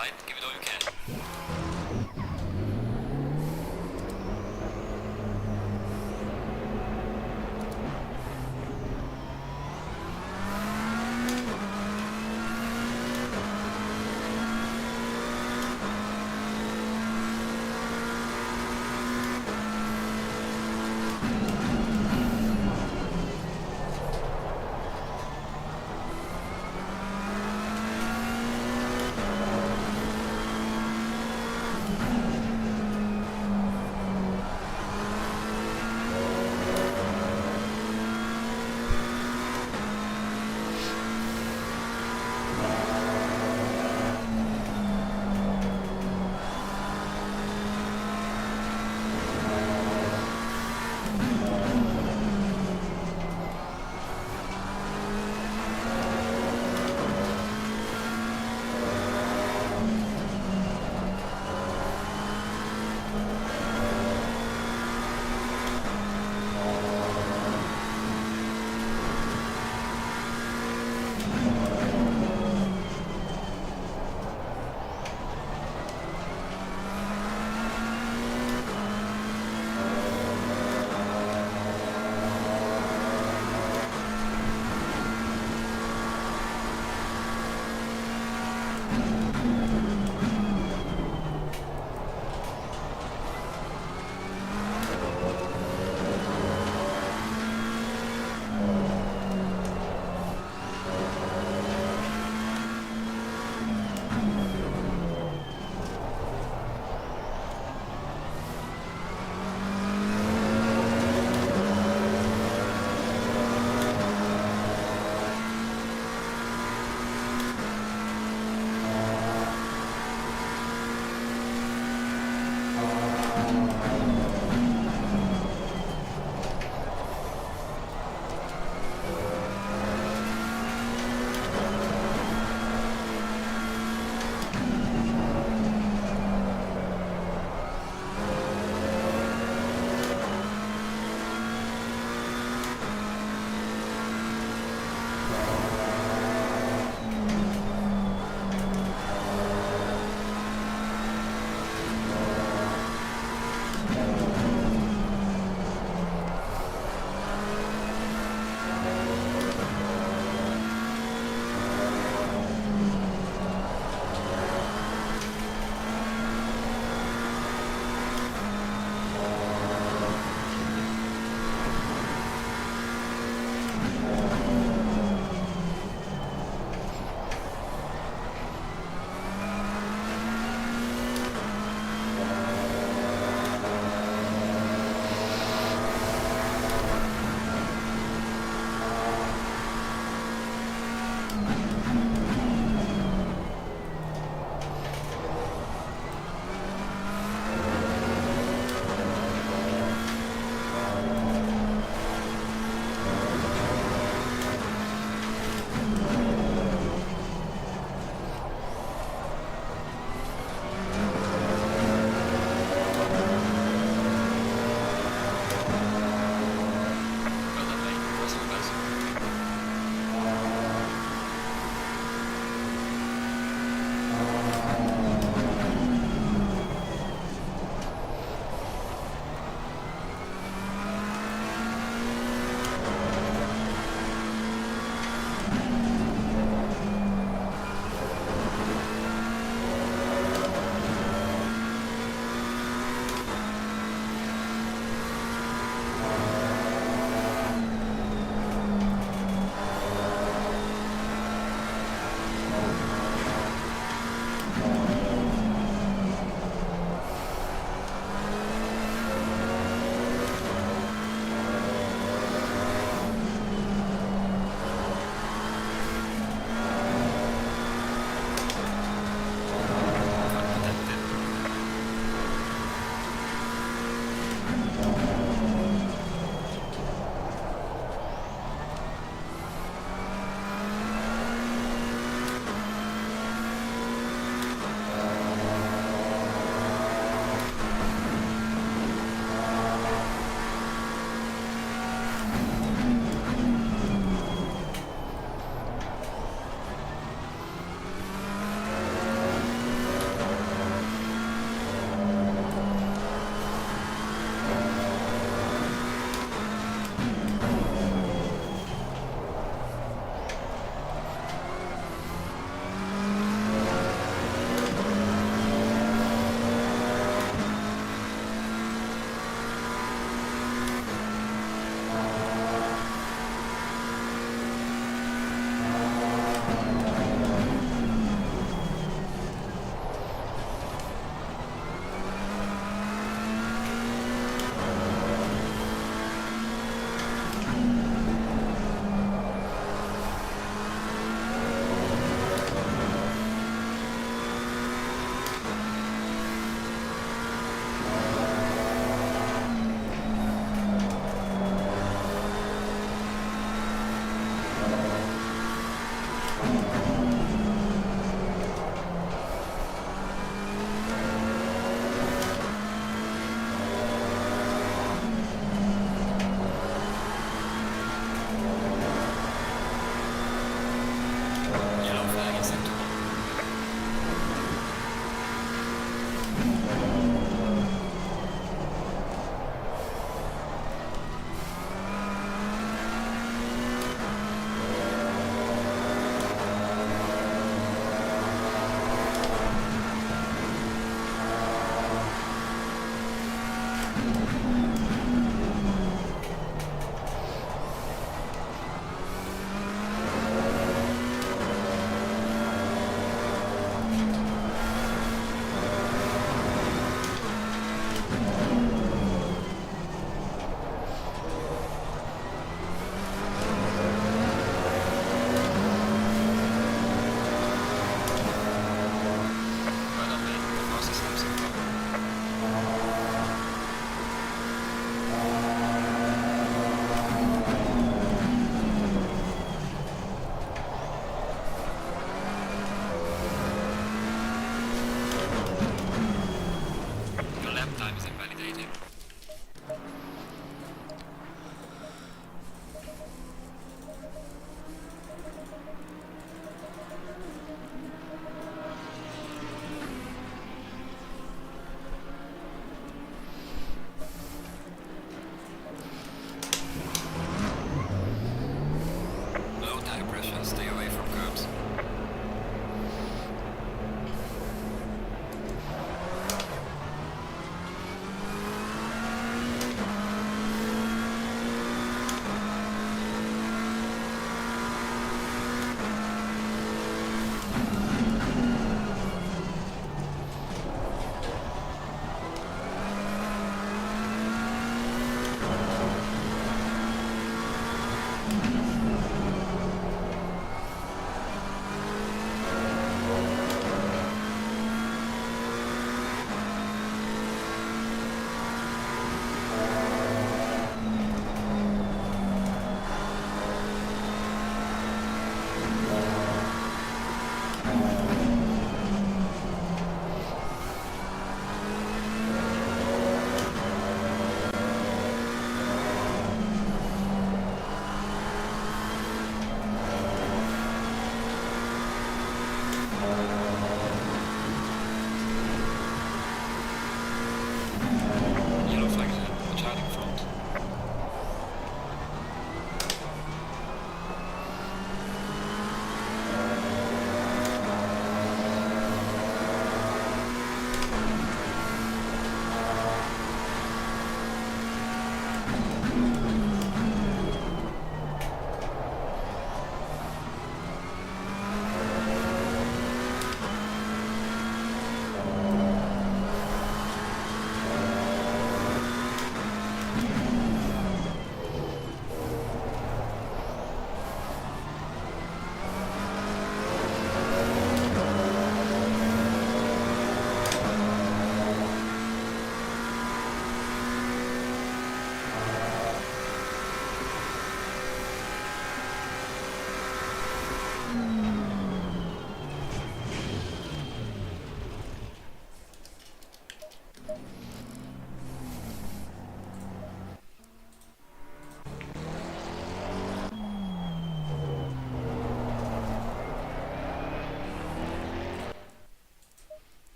Alright, give it all you can.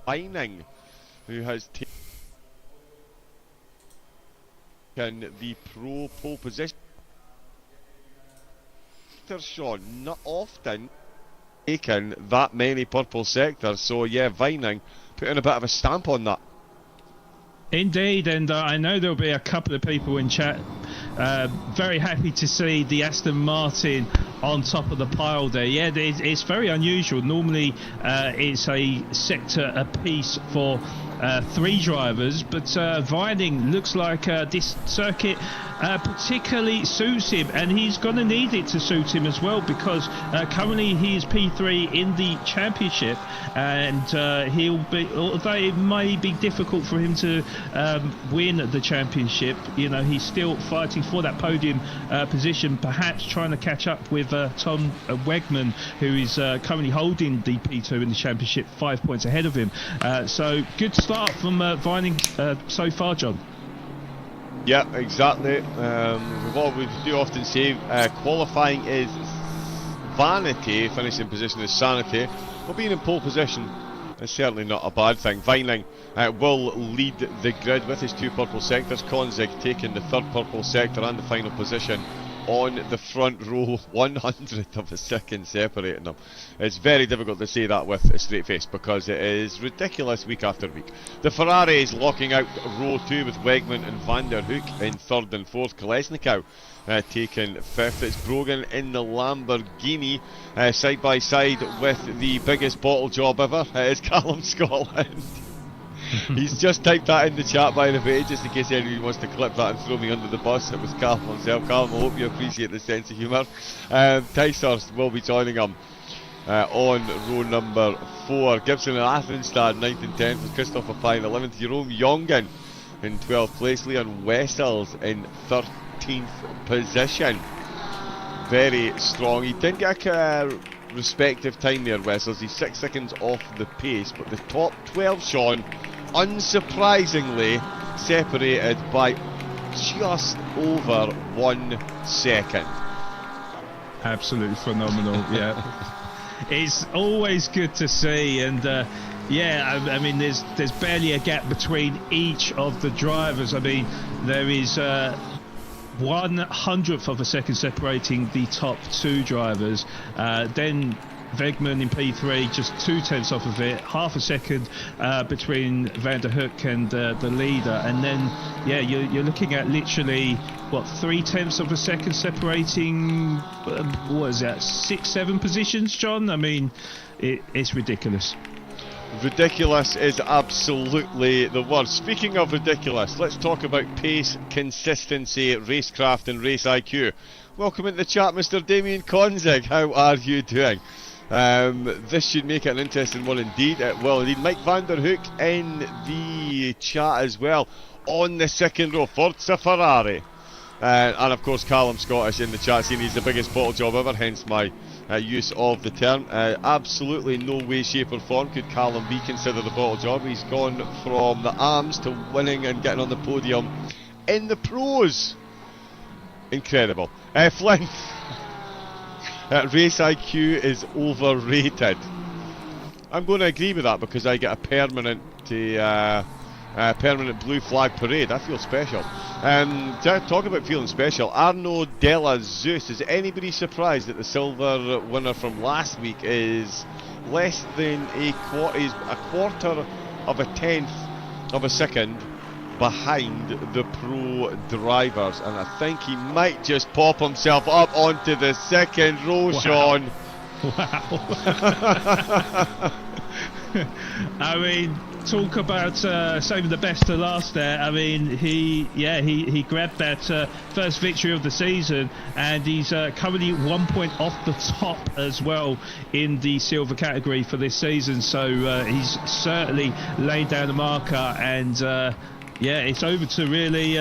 Vining, who has taken the pro pole position. Sean, not often taken that many purple sectors, so yeah, Vining putting a bit of a stamp on that. Indeed, and I know there'll be a couple of people in chat very happy to see the Aston Martin on top of the pile there. Yeah, it's very unusual. Normally it's a sector apiece for 3 drivers, but Vining looks like this circuit particularly suits him, and he's going to need it to suit him as well, because currently he is P3 in the championship, and he'll be, although it may be difficult for him to win the championship, you know, he's still fighting for that podium position, perhaps trying to catch up with Tom Wegman, who is currently holding the P2 in the championship, 5 points ahead of him. So good start from Vining so far, John. Yeah, exactly. What we do often say, qualifying is vanity, finishing position is sanity, but being in pole position is certainly not a bad thing. Vining will lead the grid with his 2 purple sectors. Konzig taking the 3rd purple sector and the final position on the front row, 100th of a second separating them. It's very difficult to say that with a straight face, because it is ridiculous week after week. The Ferrari is locking out row 2 with Wegman and Van der Hoek in 3rd and 4th. Kolesnikov taking 5th. It's Brogan in the Lamborghini, side by side with the biggest bottle job ever. It's Callum Scotland. He's just typed that in the chat, by the way, just in case anyone wants to clip that and throw me under the bus. It was Callum himself. Callum, I hope you appreciate the sense of humour. Tysers will be joining him on row number 4. Gibson and Athenstad 9th and 10th, with Christopher Pine 11th. Jerome Jongen in 12th place. Leon Wessels in 13th position. Very strong. He didn't get a respective time there, Wessels. He's 6 seconds off the pace, but the top 12, Sean, unsurprisingly separated by just over 1 second. Absolutely phenomenal, yeah. It's always good to see, and yeah, I mean, there's barely a gap between each of the drivers. I mean, there is 1/100th of a second separating the top 2 drivers. Then Wegman in P3, just 0.2 off of it, half a second between Van der Hoek and the leader, and then yeah, you're looking at literally what, 0.3 of a second separating what is that, 6-7 positions, John? I mean, it's ridiculous. Ridiculous is absolutely the word. Speaking of ridiculous, let's talk about pace, consistency, racecraft and race IQ. Welcome into the chat, Mr. Damien Konzig. How are you doing? This should make it an interesting one indeed. Well, indeed, Mike Van der Hoek in the chat as well on the second row. Forza Ferrari. And of course, Callum Scottish in the chat saying he's the biggest bottle job ever, hence my use of the term. Absolutely no way, shape or form could Callum be considered a bottle job. He's gone from the arms to winning and getting on the podium in the pros. Incredible. Flynn. Race IQ is overrated. I'm going to agree with that because I get a permanent blue flag parade. I feel special. Talk about feeling special. Arno Della Zeus. Is anybody surprised that the silver winner from last week is less than a quarter of a tenth of a second behind the pro drivers? And I think he might just pop himself up onto the second row. Wow. Sean. Wow. I mean, talk about saving the best to last there. I mean, he grabbed that first victory of the season, and he's currently 1 point off the top as well in the silver category for this season. So he's certainly laid down the marker, and yeah, it's over to really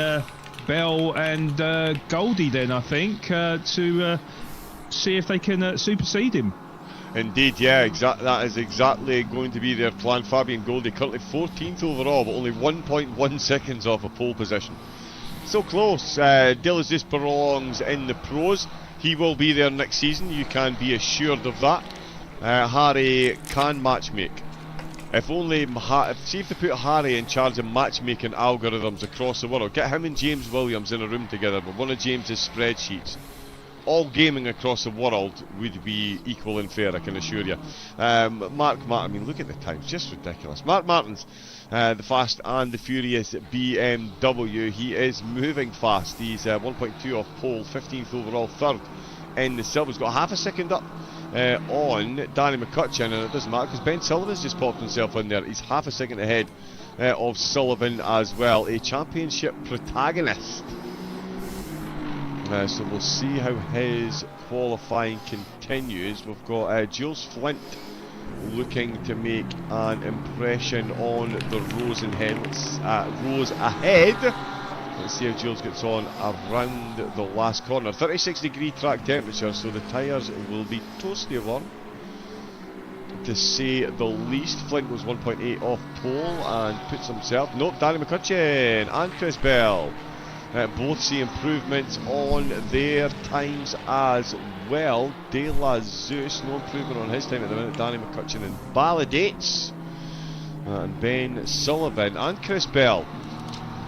Bell and Goldie then, I think, to see if they can supersede him. Indeed, yeah, that is exactly going to be their plan. Fabian Goldie currently 14th overall, but only 1.1 seconds off a pole position. So close. De La Zeus belongs in the pros. He will be there next season, you can be assured of that. Harry can matchmake. If see if they put Harry in charge of matchmaking algorithms across the world. Get him and James Williams in a room together with one of James's spreadsheets. All gaming across the world would be equal and fair, I can assure you. Mark Martin, I mean, look at the times, just ridiculous. Mark Martins, the fast and the furious BMW. He is moving fast. He's 1.2 off pole, 15th overall, 3rd in the silver. He's got half a second up on Danny McCutcheon, and it doesn't matter because Ben Sullivan's just popped himself in there. He's half a second ahead of Sullivan as well, a championship protagonist. So we'll see how his qualifying continues. We've got Jules Flint looking to make an impression on the rows ahead. Let's see how Jules gets on around the last corner. 36-degree track temperature, so the tyres will be toasty warm, to say the least. Flint was 1.8 off pole and puts himself... Nope, Danny McCutcheon and Chris Bell both see improvements on their times as well. De La Zeus, no improvement on his time at the minute. Danny McCutcheon invalidates. And Ben Sullivan and Chris Bell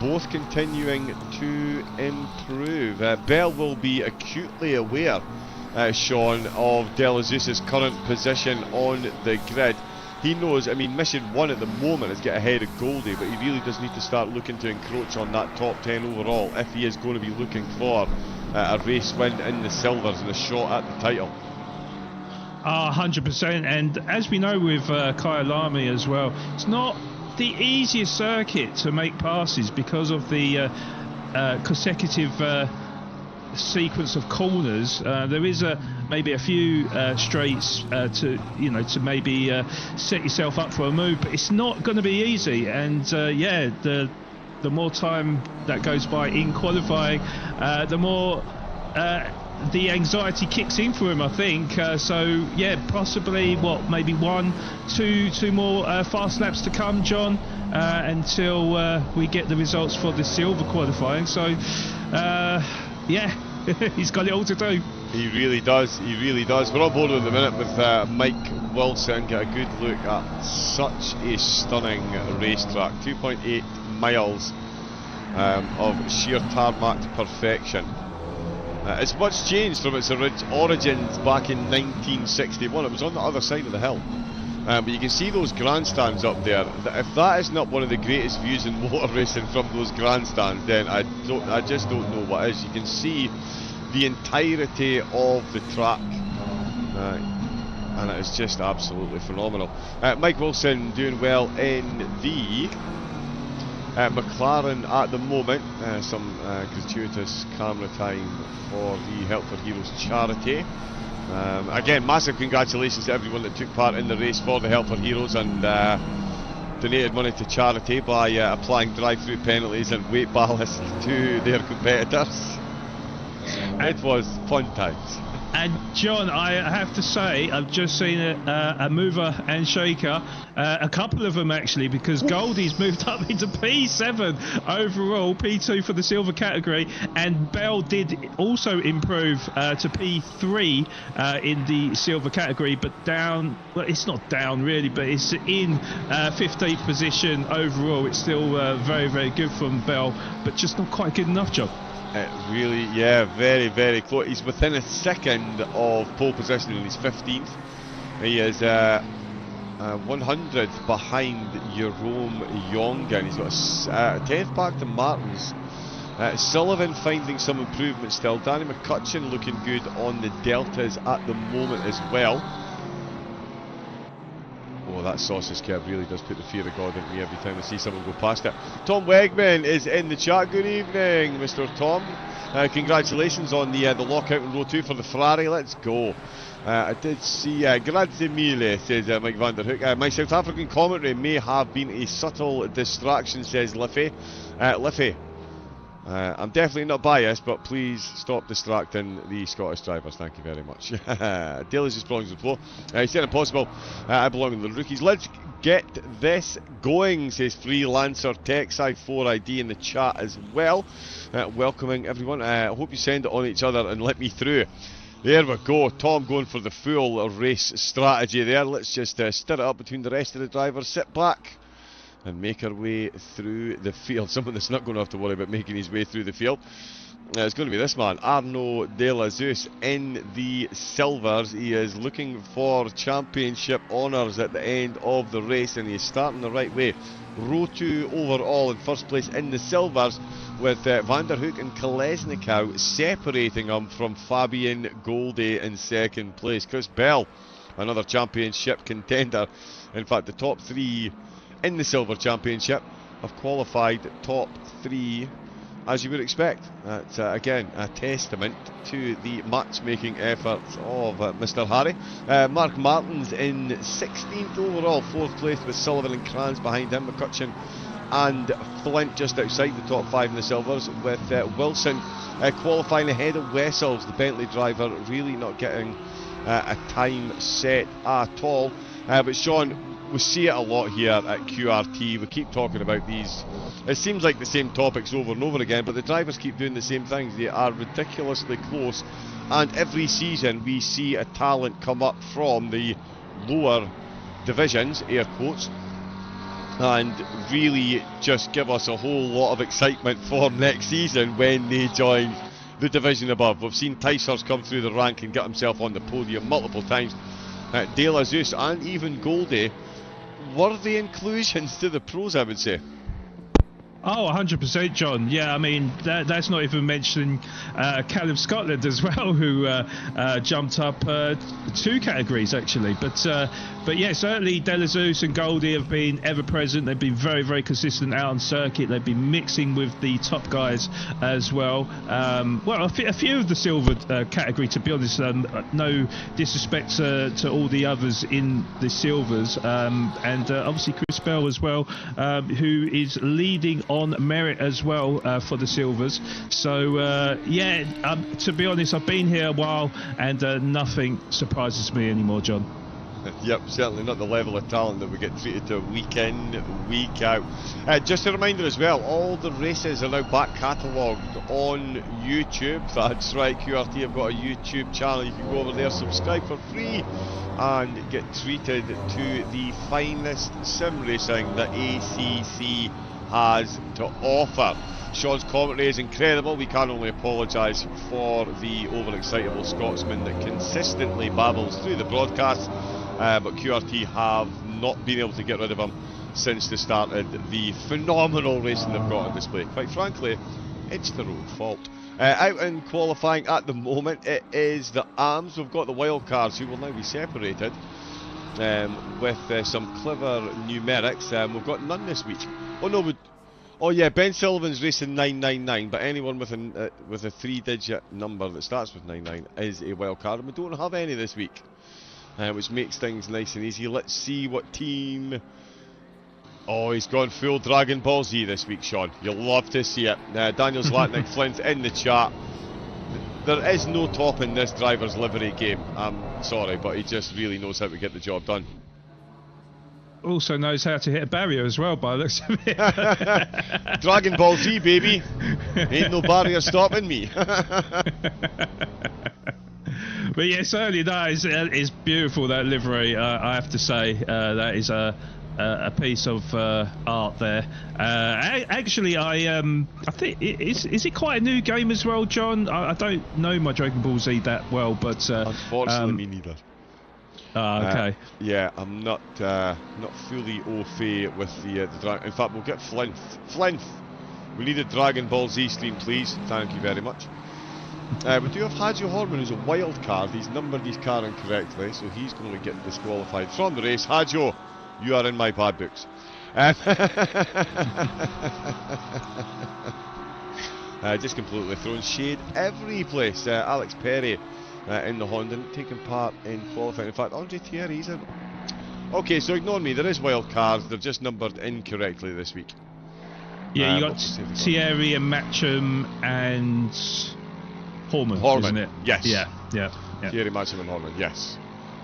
both continuing to improve. Bell will be acutely aware, Sean, of De La Zeus's current position on the grid. He knows, I mean, mission 1 at the moment is get ahead of Goldie, but he really does need to start looking to encroach on that top 10 overall if he is going to be looking for a race win in the silvers and a shot at the title. 100%, and as we know with Kyalami as well, it's not the easiest circuit to make passes because of the consecutive sequence of corners. There is maybe a few straights to maybe set yourself up for a move, but it's not going to be easy. And yeah, the more time that goes by in qualifying, the more the anxiety kicks in for him, I think. So yeah, possibly maybe 1, 2 more fast laps to come, John. until we get the results for the silver qualifying. So, yeah, he's got it all to do. He really does, he really does. We're on board at the minute with Mike Wilson. Get a good look at such a stunning racetrack. 2.8 miles of sheer tarmac perfection. It's much changed from its origins back in 1961. It was on the other side of the hill. But you can see those grandstands up there. If that is not one of the greatest views in motor racing from those grandstands, then I just don't know what is. You can see the entirety of the track, and it is just absolutely phenomenal. Mike Wilson doing well in the McLaren at the moment. Some gratuitous camera time for the Help for Heroes charity. Again, massive congratulations to everyone that took part in the race for the Help for Heroes and donated money to charity by applying drive-through penalties and weight ballast to their competitors. It was fun times. And John, I have to say, I've just seen a mover and shaker, a couple of them actually, because Goldie's moved up into P7 overall, P2 for the silver category, and Bell did also improve to P3 in the silver category, but down, well, it's not down really, but it's in 15th position overall. It's still very, very good from Bell, but just not quite good enough, John. Really, yeah, very, very close. He's within a second of pole position and he's 15th. He is 100th behind Jerome Jongen. He's got a 10th back to Martins. Sullivan finding some improvement still. Danny McCutcheon looking good on the deltas at the moment as well. Oh, that sausage curb really does put the fear of God into me every time I see someone go past it. Tom Wegman is in the chat. Good evening, Mr. Tom. Congratulations on the lockout in row 2 for the Ferrari. Let's go. I did see, grazie mille, says Mike van der Hoek. My South African commentary may have been a subtle distraction, says Liffey. Liffey, I'm definitely not biased, but please stop distracting the Scottish drivers. Thank you very much. Daly's just belongs to the floor. He said impossible. I belong in the rookies. Let's get this going, says Freelancer TechSci 4ID in the chat as well. Welcoming everyone. I hope you send it on each other and let me through. There we go. Tom going for the full race strategy there. Let's just stir it up between the rest of the drivers. Sit back and make our way through the field. Someone that's not going to have to worry about making his way through the field. It's going to be this man, Arno De La Zeus, in the silvers. He is looking for championship honours at the end of the race, and he is starting the right way. Row 2 overall in first place in the silvers, with Van der Hoek and Kolesnikov separating him from Fabian Goldie in second place. Chris Bell, another championship contender. In fact, the top 3 in the Silver Championship have qualified top 3 as you would expect. That's again a testament to the matchmaking efforts of Mr. Harry. Mark Martins in 16th overall, 4th place with Sullivan and Kranz behind him. McCutcheon and Flint just outside the top 5 in the silvers, with Wilson qualifying ahead of Wessels, the Bentley driver, really not getting a time set at all. But Sean, we see it a lot here at QRT. We keep talking about these. It seems like the same topics over and over again, but the drivers keep doing the same things. They are ridiculously close, and every season we see a talent come up from the lower divisions, air quotes, and really just give us a whole lot of excitement for next season when they join the division above. We've seen Tysers come through the rank and get himself on the podium multiple times. De La Zeus and even Goldie were the inclusions to the pros, I would say. Oh, 100%, John. Yeah, I mean, that's not even mentioning Callum Scotland as well, who jumped up 2 categories, actually. But yeah, certainly De La Zeus and Goldie have been ever present. They've been very, very consistent out on circuit. They've been mixing with the top guys as well. Well, a few of the silver category, to be honest. No disrespect to all the others in the silvers. And obviously Chris Bell as well, who is leading on merit as well for the silvers. So yeah, to be honest, I've been here a while and nothing surprises me anymore, John. Yep, certainly not the level of talent that we get treated to week in, week out. Just a reminder as well, all the races are now back catalogued on YouTube. That's right, QRT have got a YouTube channel. You can go over there, subscribe for free, and get treated to the finest sim racing that ACC has to offer. Sean's commentary is incredible. We can only apologise for the overexcitable Scotsman that consistently babbles through the broadcast, but QRT have not been able to get rid of him since they started the phenomenal racing they've got on display. Quite frankly, it's their own fault. Out in qualifying at the moment, it is the ARMS. We've got the wildcards who will now be separated with some clever numerics. We've got none this week. Oh no, oh yeah, Ben Sullivan's racing 999, but anyone with a 3-digit number that starts with 99 is a wild card, and we don't have any this week, which makes things nice and easy. Let's see what team. Oh, he's gone full Dragon Ball Z this week, Sean. You'll love to see it. Daniel Zlatnik Flint in the chat. There is no top in this driver's livery game. I'm sorry, but he just really knows how to get the job done. Also knows how to hit a barrier as well, by the looks of it. Dragon Ball Z, baby. Ain't no barrier stopping me. But yeah, certainly that is beautiful, that livery. I have to say, that is a piece of art there. Actually, I think is it quite a new game as well, John? I don't know my Dragon Ball Z that well, but unfortunately, me neither. Okay. Yeah, I'm not fully au fait with the Dragon. In fact, we'll get Flint. Flint, we need a Dragon Ball Z stream, please. Thank you very much. We do have Hadjo Horman, who's a wild card. He's numbered his car incorrectly, so he's going to get disqualified from the race. Hadjo, you are in my bad books. Just completely thrown shade every place. Alex Perry in the Honda taking part in qualifying. In fact, Andre Thierry's in. Okay, so ignore me. There is wild cards. They're just numbered incorrectly this week. Yeah, you got Thierry and Matcham and Horman, isn't it? Yes. Yeah. Thierry, Matcham and Horman, yes.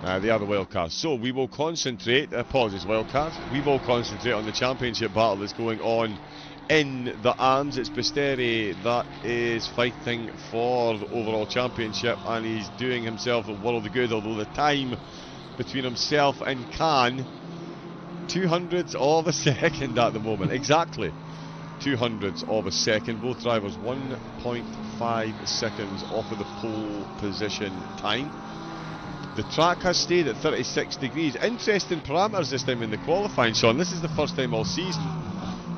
They are the wild cards. So we will concentrate, apologies wild cards, we will concentrate on the championship battle that's going on in the ARMS. It's Basteri that is fighting for the overall championship, and he's doing himself a world of good, although the time between himself and Khan, 200ths of a second at the moment. Exactly 200ths of a second. Both drivers 1.5 seconds off of the pole position time. The track has stayed at 36 degrees. Interesting parameters this time in the qualifying, Sean. This is the first time all season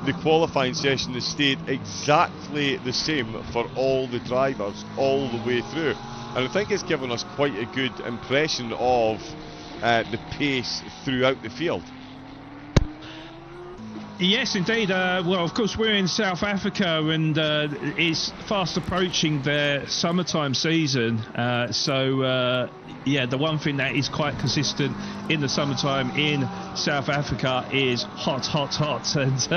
the qualifying session has stayed exactly the same for all the drivers all the way through. And I think it's given us quite a good impression of the pace throughout the field. Yes, indeed. Well, of course, we're in South Africa, and it's fast approaching their summertime season. Yeah, the one thing that is quite consistent in the summertime in South Africa is hot. And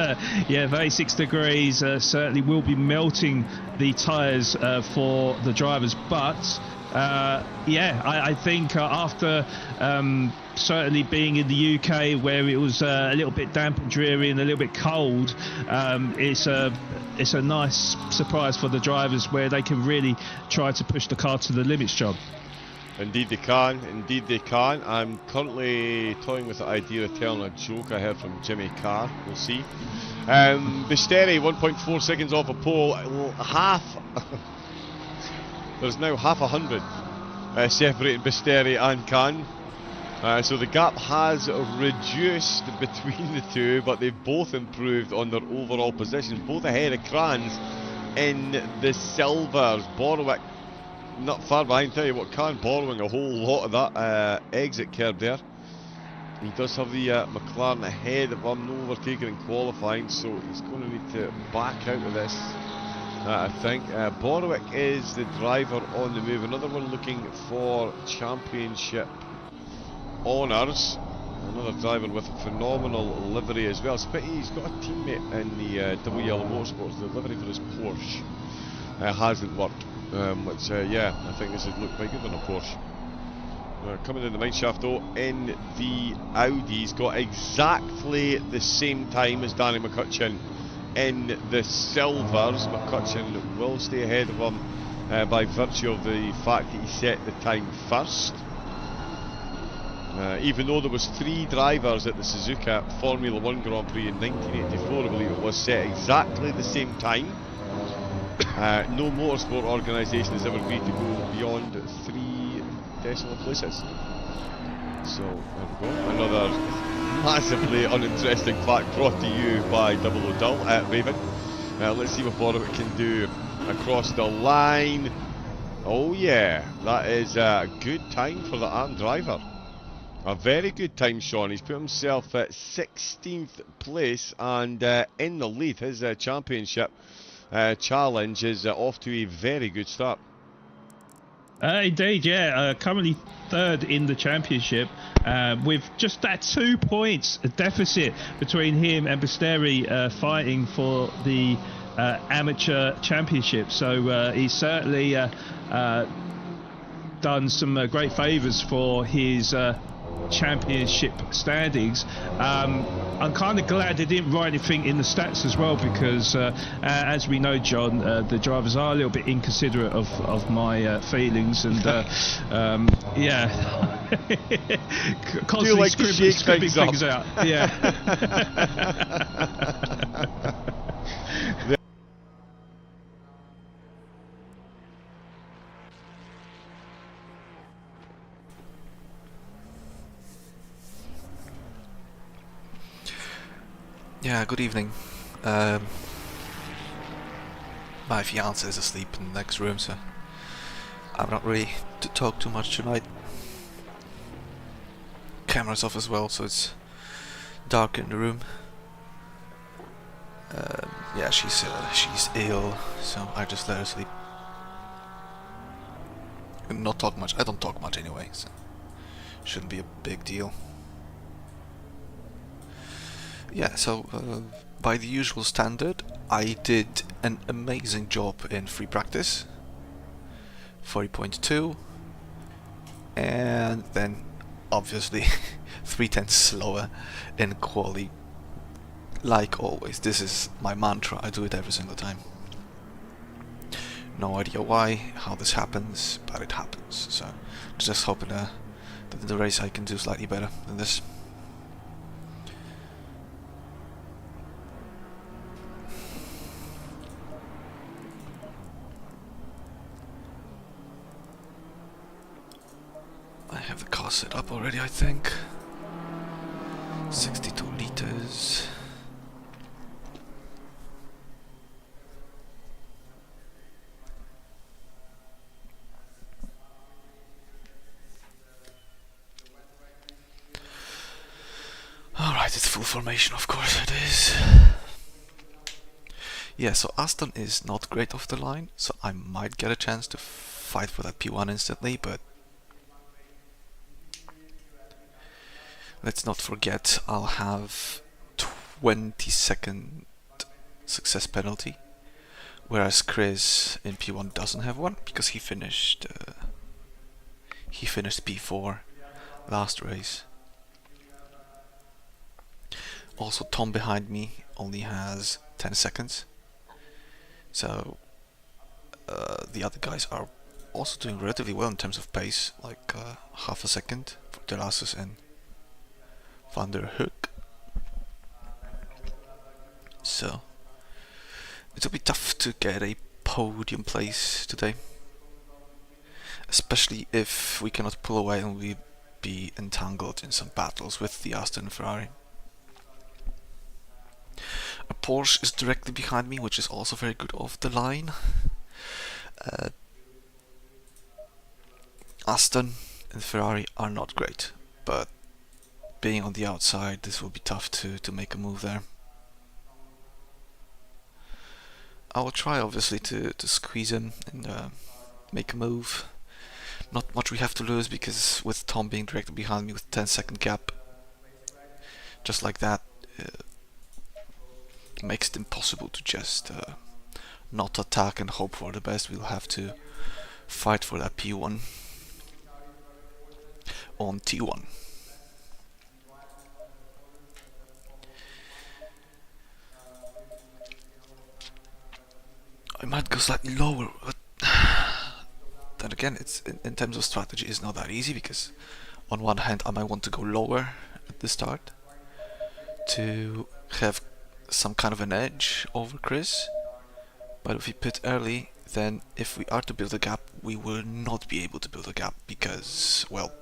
yeah, 36 degrees certainly will be melting the tyres for the drivers. But yeah, I think after certainly being in the UK, where it was a little bit damp and dreary and a little bit cold, it's a nice surprise for the drivers where they can really try to push the car to the limits, John. Indeed they can, indeed they can. I'm currently toying with the idea of telling a joke I heard from Jimmy Carr. We'll see. Basteri 1.4 seconds off a pole. There's now half 100 separating Basteri and Khan. So the gap has reduced between the two, but they've both improved on their overall position, both ahead of Kranz in the silvers. Borowick not far behind. Tell you what, Khan borrowing a whole lot of that exit curb there. He does have the McLaren ahead of him, no overtaking in qualifying, so he's going to need to back out of this. I think Borowick is the driver on the move. Another one looking for championship honours. Another driver with a phenomenal livery as well. He's got a teammate in the WL Motorsports. The livery for his Porsche hasn't worked. Which yeah, I think this would look quite good on a Porsche. Coming in the mineshaft though, in the Audi's got exactly the same time as Danny McCutcheon. In the Silvers, McCutcheon will stay ahead of him by virtue of the fact that he set the time first. Even though there was 3 drivers at the Suzuka Formula 1 Grand Prix in 1984, I believe it was, set exactly the same time. No motorsport organisation has ever agreed to go beyond 3 decimal places. So, there we go. Another massively uninteresting fact brought to you by Double O'Dull at Raven. Let's see what Borowit can do across the line. Oh yeah, that is a good time for the ARM driver. A very good time, Sean. He's put himself at 16th place and in the lead. His championship challenge is off to a very good start. Indeed, yeah. Currently 3rd in the championship with just that 2 points deficit between him and Basteri fighting for the amateur championship. So he's certainly done some great favours for his championship standings. I'm kind of glad they didn't write anything in the stats as well, because as we know, John, the drivers are a little bit inconsiderate of my feelings, and yeah, constantly like scribbling things out. Yeah. Yeah, good evening. My fiance is asleep in the next room, so I'm not really to talk too much tonight. Camera's off as well, so it's dark in the room. Yeah, she's ill, so I just let her sleep. Not talk much. I don't talk much anyway, so shouldn't be a big deal. Yeah, so by the usual standard, I did an amazing job in free practice, 40.2, and then obviously 3/10 slower in quali. Like always, this is my mantra, I do it every single time. No idea why, how this happens, but it happens, so just hoping that in the race I can do slightly better than this. I have the car set up already, I think. 62 liters. Alright, it's full formation, of course it is. Yeah, so Aston is not great off the line, so I might get a chance to fight for that P1 instantly, but let's not forget I'll have 20-second success penalty, whereas Chris in P1 doesn't have one because he finished P4 last race. Also, Tom behind me only has 10 seconds, so the other guys are also doing relatively well in terms of pace, like half a second for Delassus and Van der Hoek. So it'll be tough to get a podium place today, especially if we cannot pull away and we be entangled in some battles with the Aston and Ferrari. A Porsche is directly behind me, which is also very good off the line. Aston and Ferrari are not great, but being on the outside, this will be tough to make a move there. I will try obviously to squeeze in and make a move. Not much we have to lose, because with Tom being directly behind me with 10-second gap, just like that, it makes it impossible to just not attack and hope for the best. We'll have to fight for that P1. on T1. I might go slightly lower, but then again, it's in terms of strategy, it's not that easy, because on one hand I might want to go lower at the start to have some kind of an edge over Chris, but if we pit early, then if we are to build a gap, we will not be able to build a gap, because, well,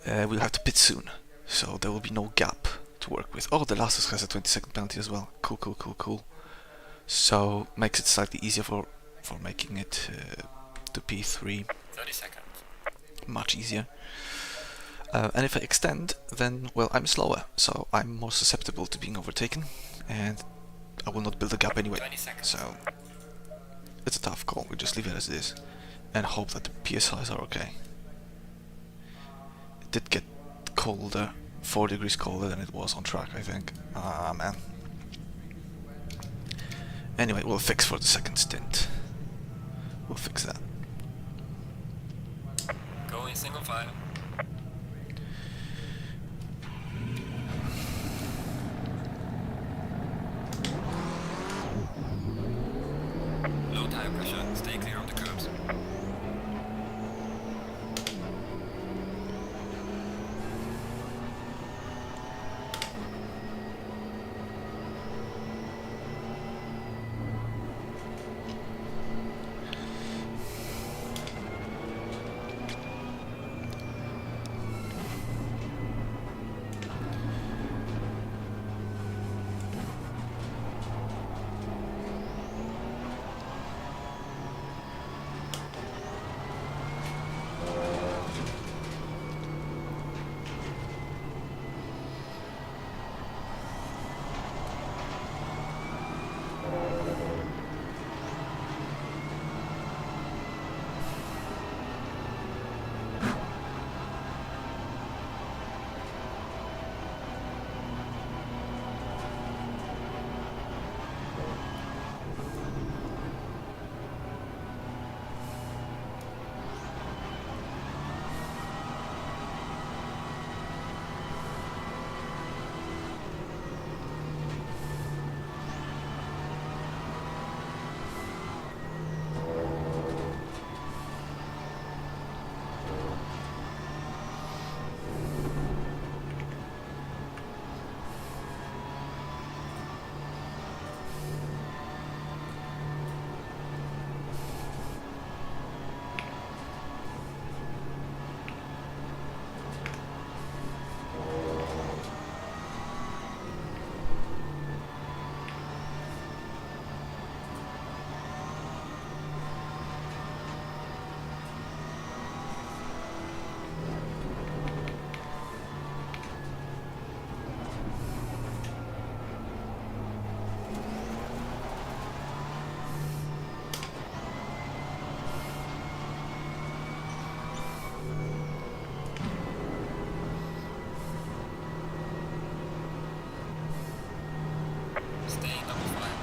we'll have to pit soon, so there will be no gap to work with. Oh, the Lassus has a 20-second penalty as well. Cool, cool, cool, cool. So makes it slightly easier for making it to P3. 30 seconds. Much easier. And if I extend, then, well, I'm slower, so I'm more susceptible to being overtaken, and I will not build a gap anyway. 20 seconds. So it's a tough call. We just leave it as it is and hope that the PSIs are okay. It did get colder, 4 degrees colder than it was on track, I think. Ah, man. Anyway, we'll fix for the second stint. We'll fix that. Go in single file. Low tire pressure. Stay clear of the curbs. Stay in double file.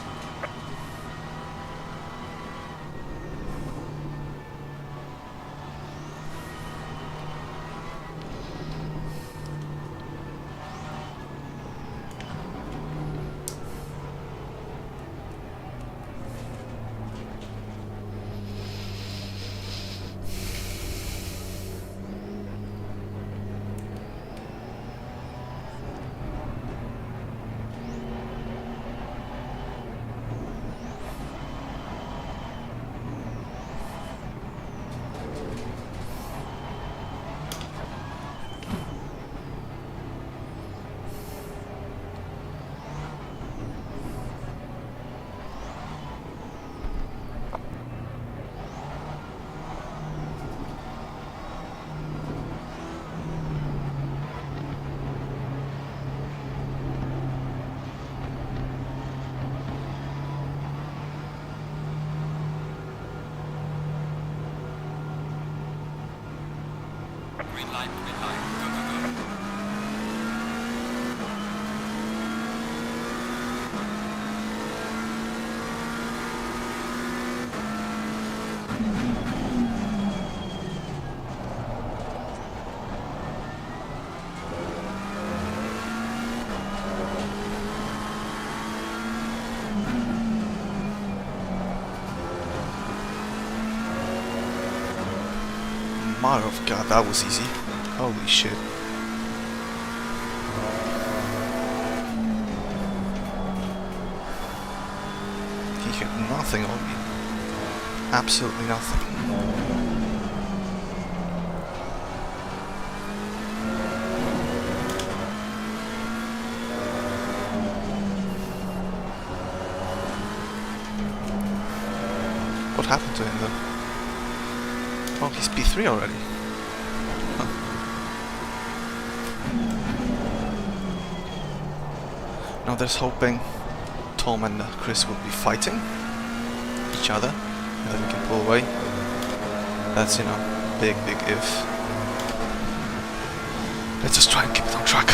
Green light, go, go, go. Marov, god, that was easy. Holy shit. He had nothing on me. Absolutely nothing. What happened to him though? Oh, he's P3 already. Huh. Now there's hoping Tom and Chris will be fighting each other and then we can pull away. That's, you know, big if. Let's just try and keep it on track.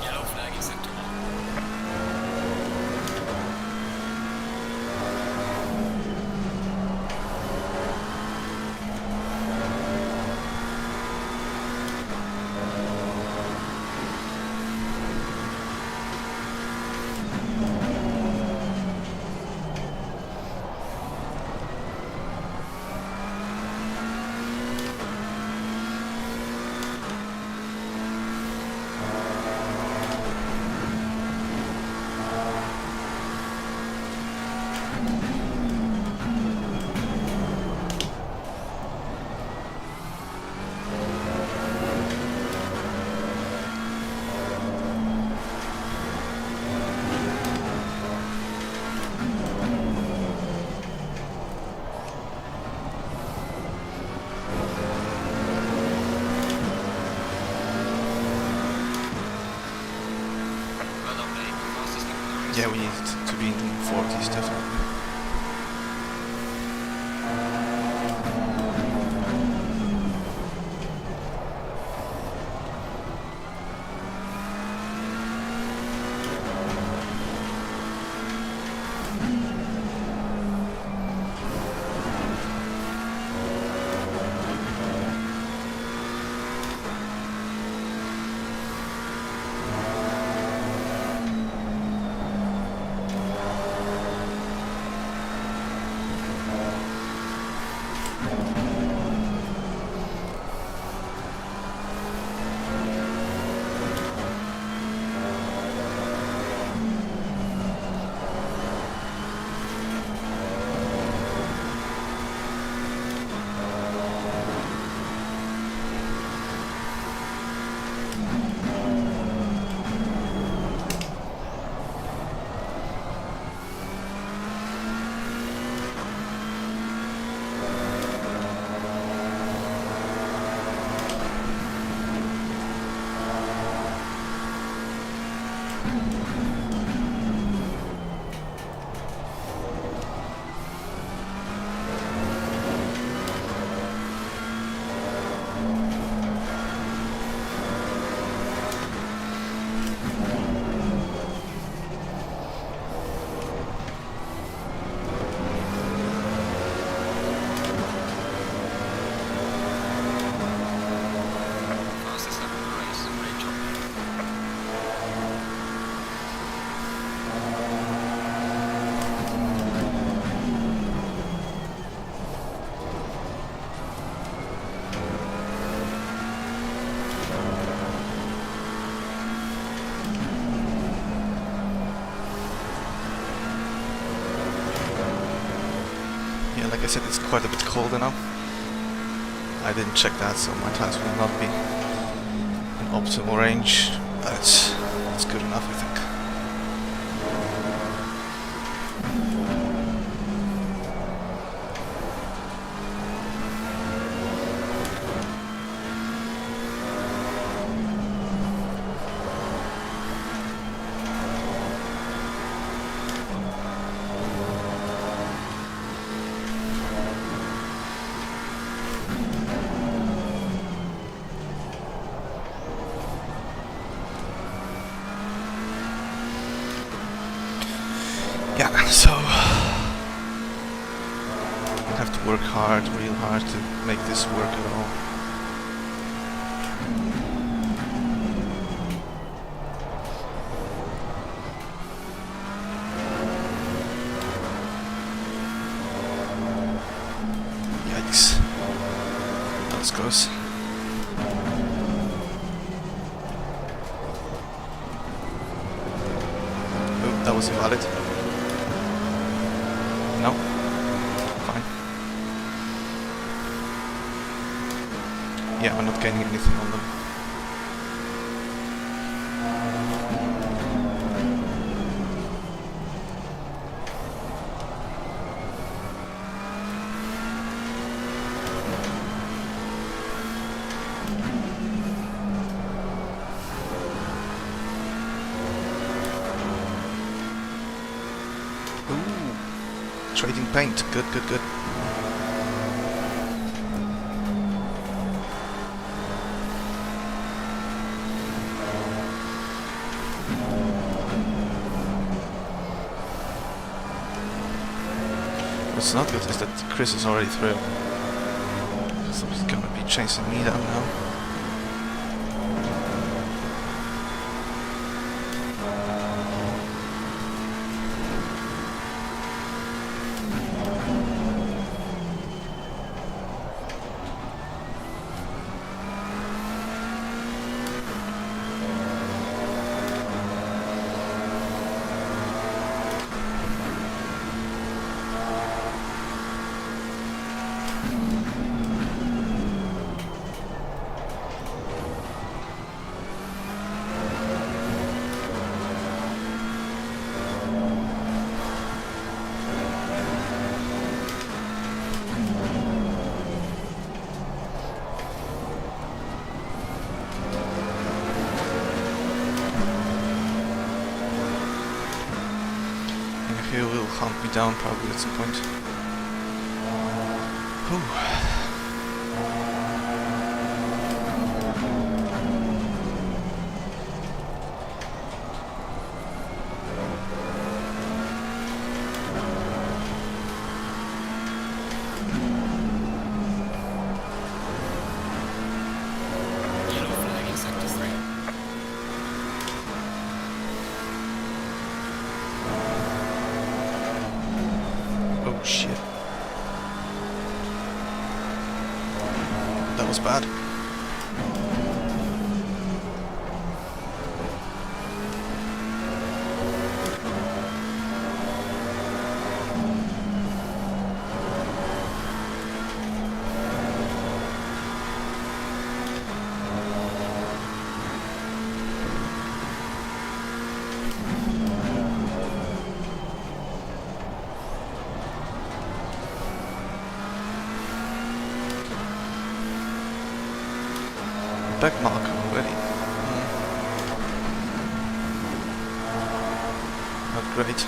Yellow flag is active. Well done, mate. Fastest lap of the race. Yeah, we need to be in the 40s definitely. Fastest lap of the race. Great job, mate. like I said, it's quite a bit colder now. I didn't check that, so my tires will not be in optimal range. It's good enough, I think. Yeah, so I have to work hard, real hard, to make this work at all. Yikes. That was close. Oh, that was invalid. No. Fine. Yeah, we're not gaining anything on them. Trading paint, good, good, good. What's not good is that Chris is already through. So he's gonna be chasing me down now. He will hunt me down probably at some point. Whew. Yellow flag in sector 3. Oh shit. That was bad. Back mark already. Not great.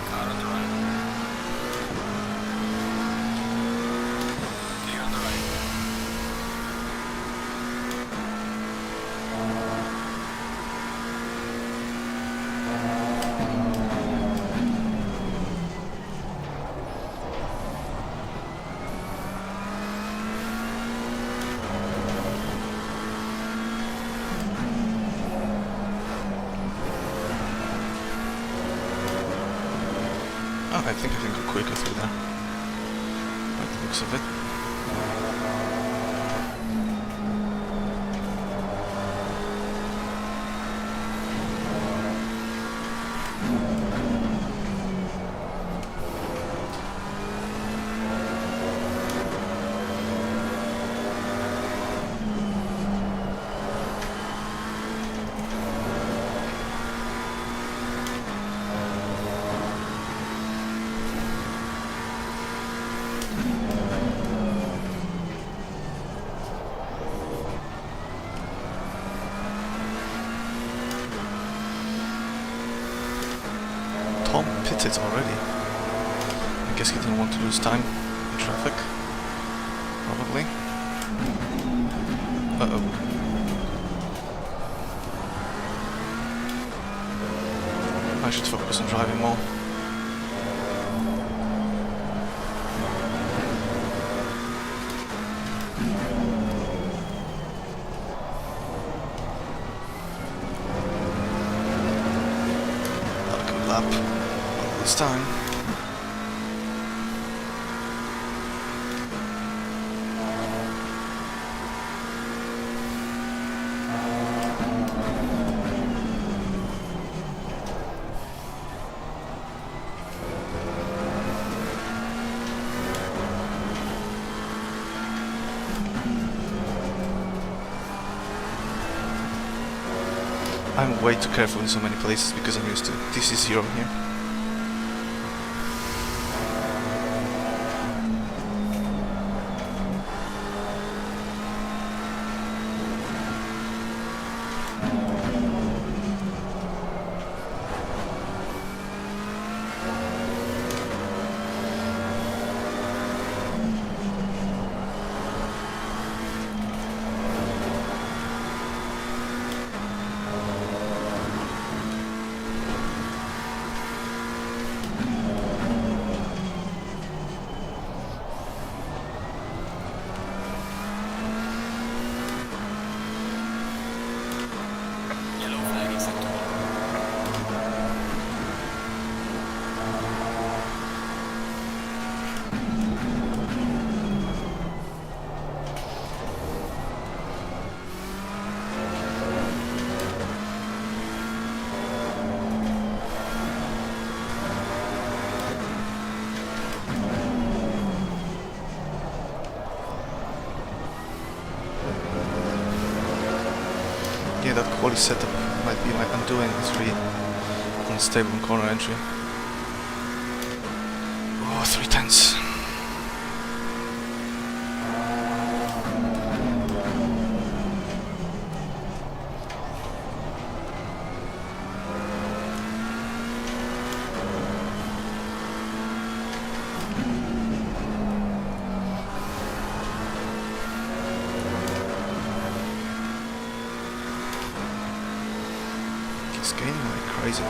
Car on the right. Clear on the right. I think I can go quicker through there. By the looks of it. Tom pitted already. I guess he didn't want to lose time in traffic. Probably. Uh-oh. I should focus on driving more. Not a good lap. All this time. I'm way too careful in so many places because I'm used to TC0 here. Yellow flag in sector 1. Yeah, that quality setup might be my undoing. It's really unstable in corner entry. Oh, 3/10. He's gaining like crazy.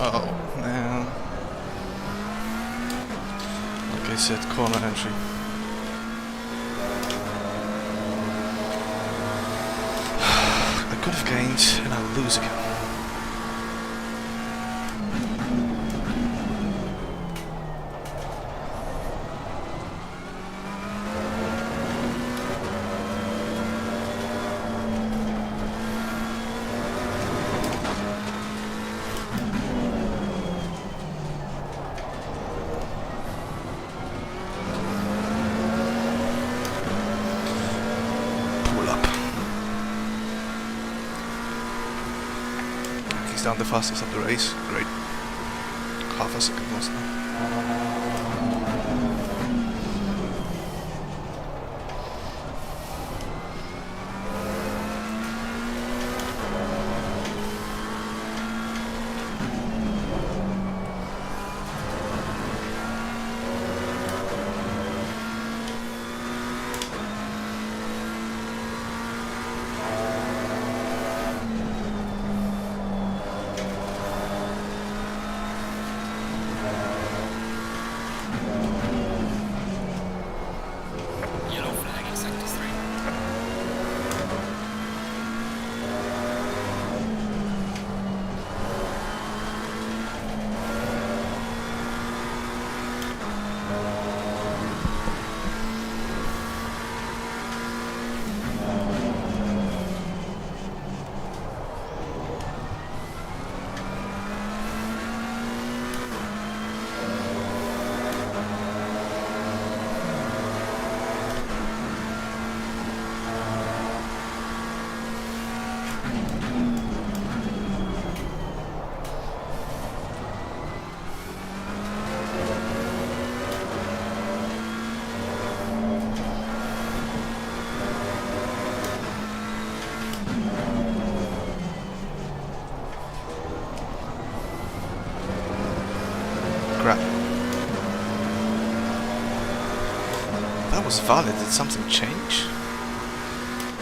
Oh, man. Like I said, corner entry. I could have gained and I'll lose again. Pull up. He's down the fastest of the race. Great. Half a second lost now. That was valid. Did something change?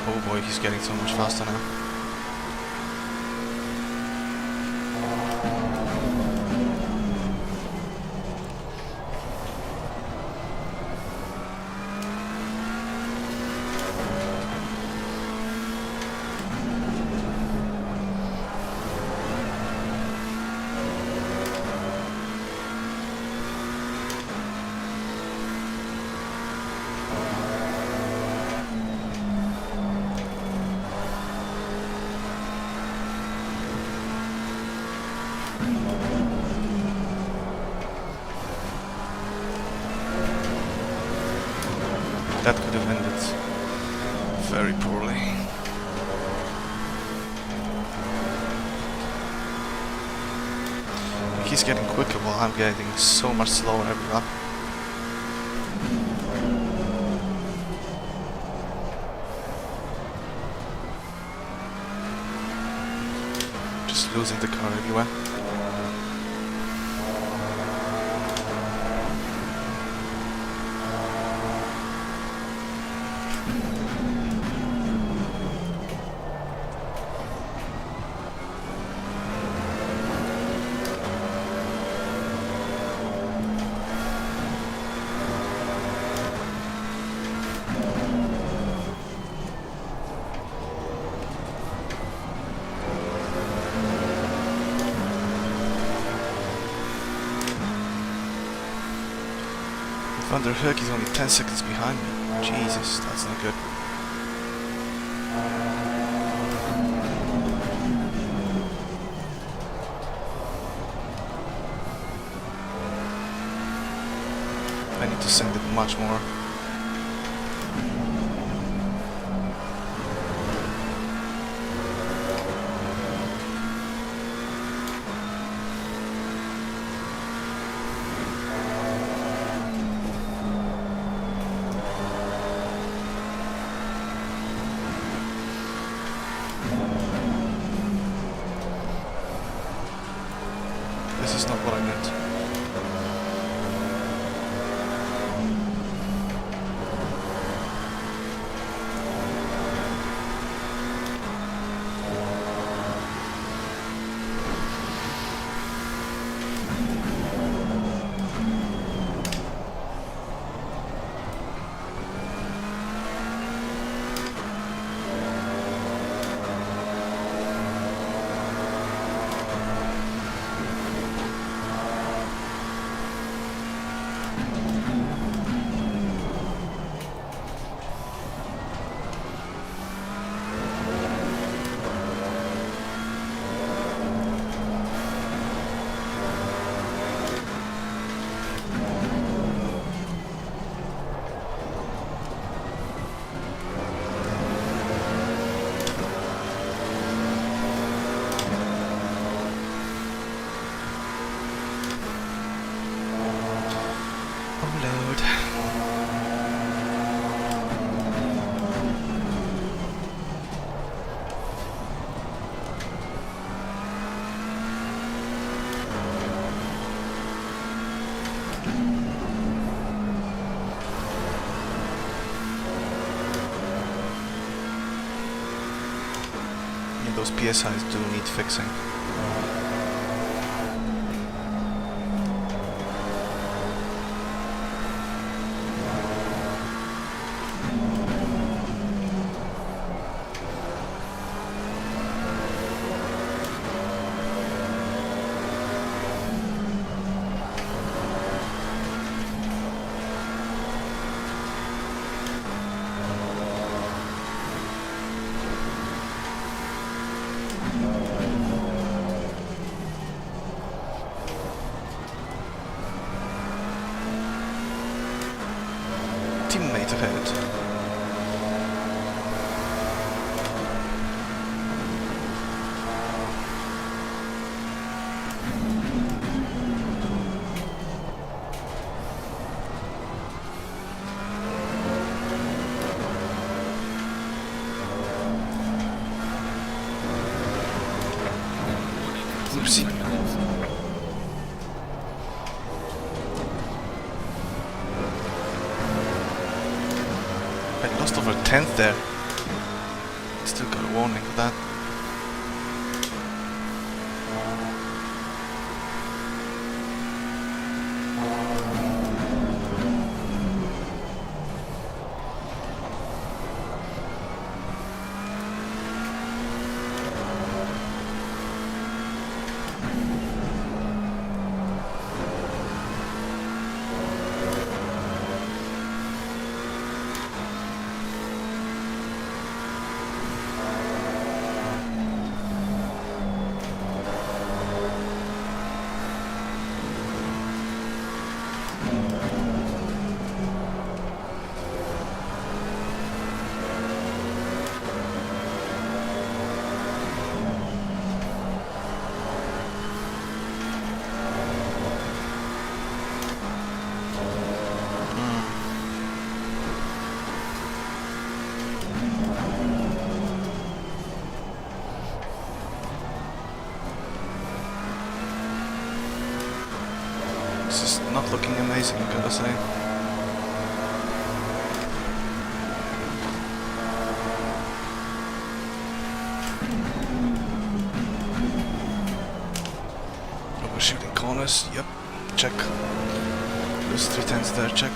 Oh boy, he's getting so much faster now. That could have ended very poorly. He's getting quicker while I'm getting so much slower every lap. Just losing the car everywhere. Van der Hoek is only 10 seconds behind me. Jesus, that's not good. I need to send it much more. This is not what I meant. Those PSIs do need fixing. Teammate ahead. Oopsie. I lost over a tenth there. Still got a warning for that. This is not looking amazing, I gotta say. Overshooting corners, yep, check. Lose 3/10 there, check.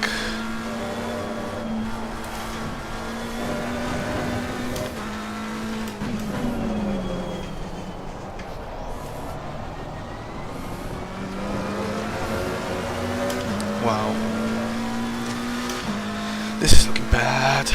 Wow. This is looking bad.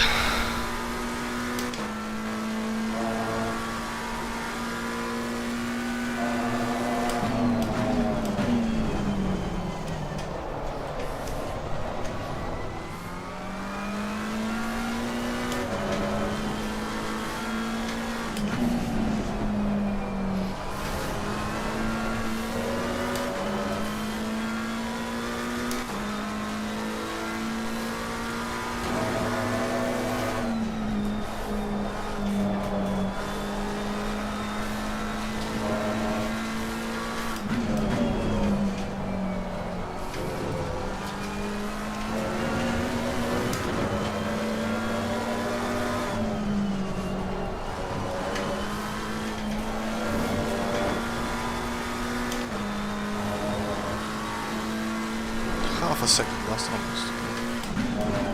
Half a second lost almost.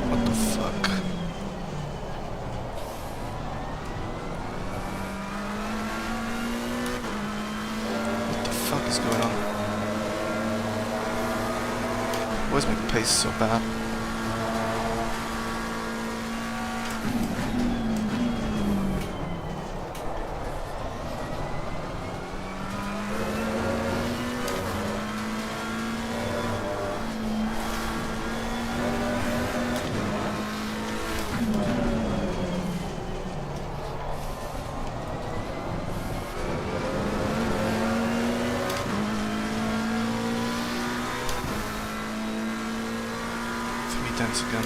What the fuck? What the fuck is going on? Why is my pace so bad? Tense again.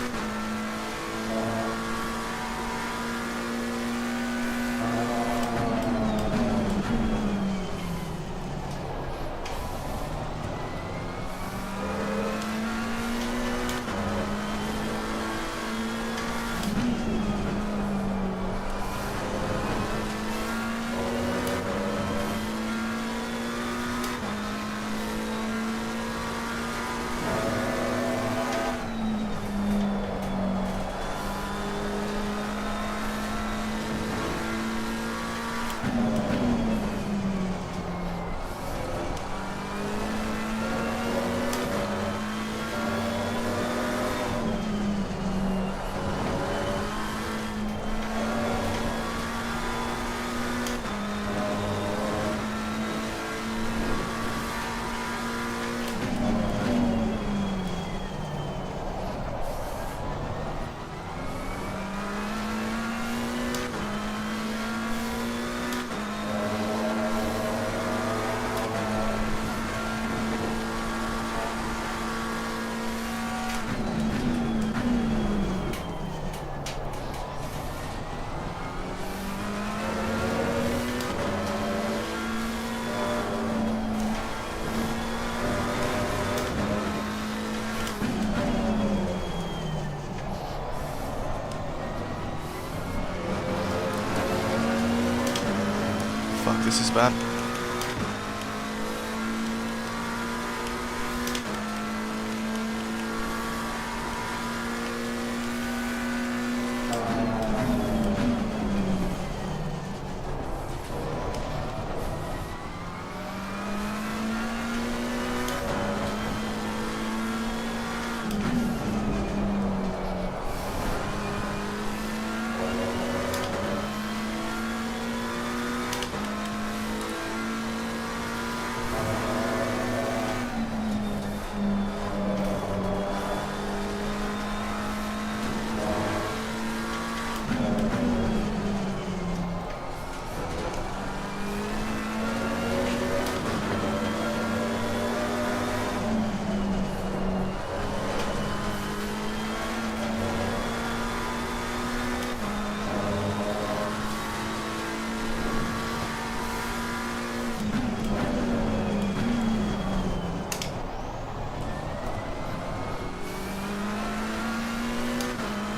this is bad.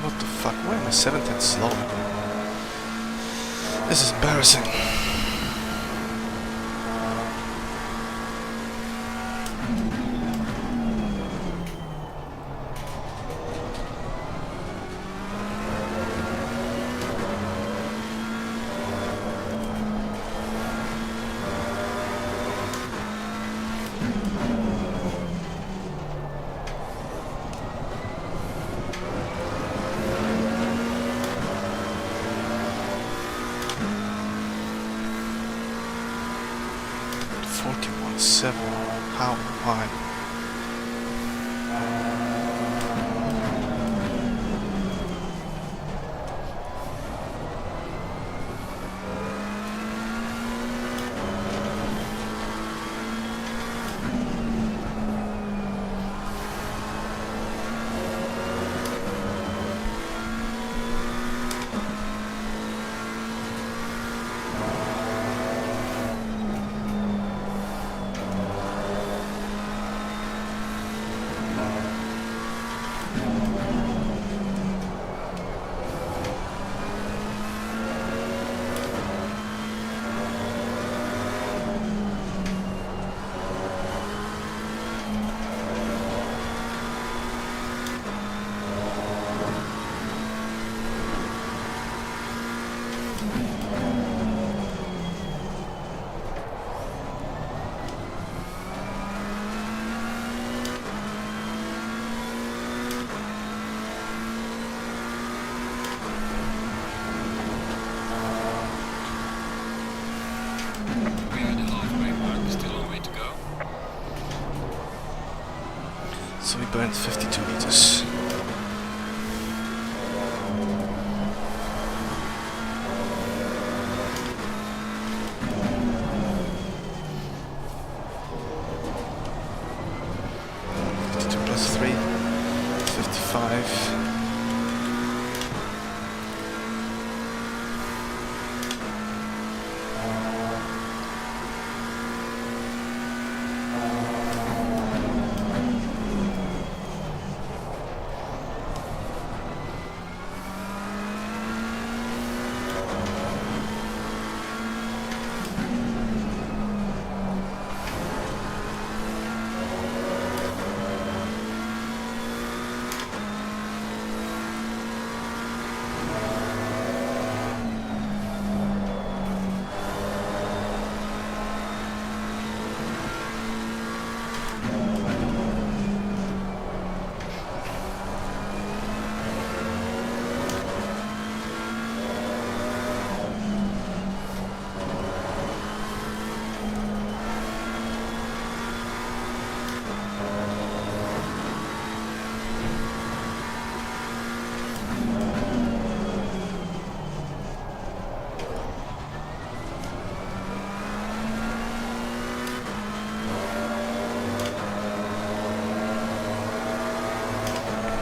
What the fuck? Why am I 7/10 slow? This is embarrassing. How? Why? So we burned 52 liters. Plus 3, 55.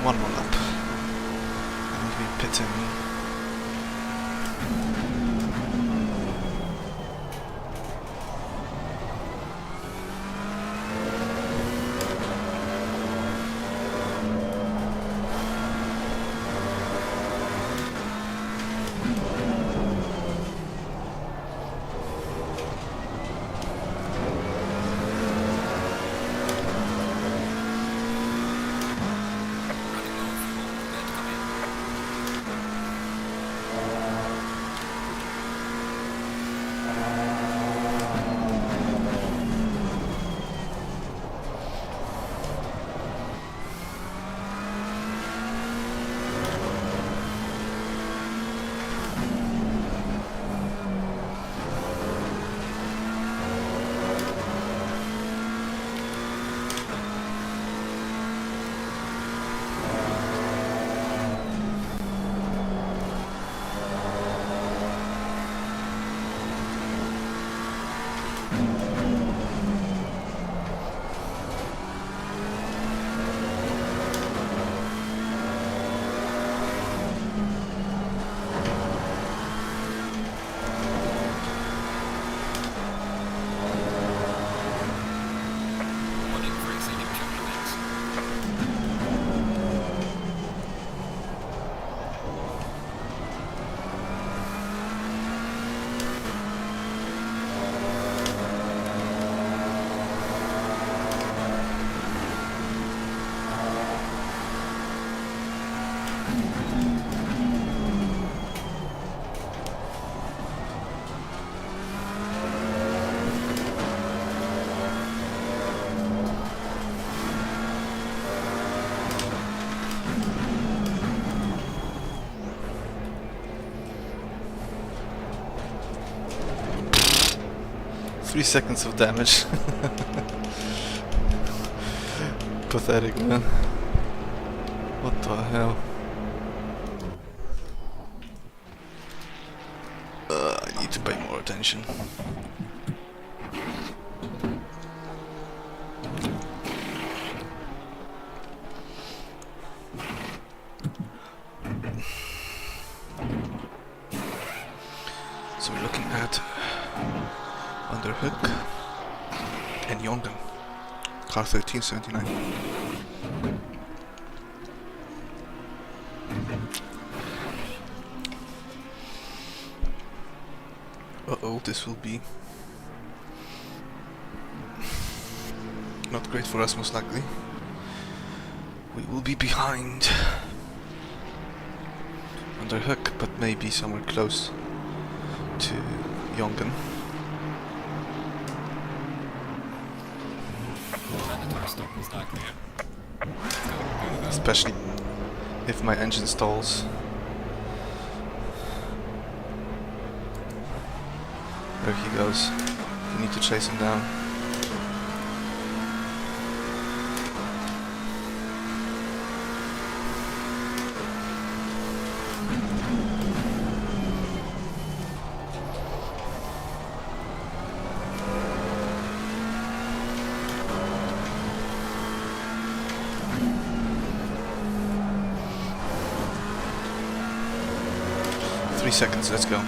One more lap. I'm going to be pitting. 3 seconds of damage. Pathetic, man. What the hell? I need to pay more attention. So we're looking at Underhook and Yongan. Car 1379. Uh-oh, this will be not great for us, most likely. We will be behind Underhook, but maybe somewhere close to Yongan. Mandatory stop is not clear. Especially if my engine stalls. There he goes. We need to chase him down. Seconds, let's go.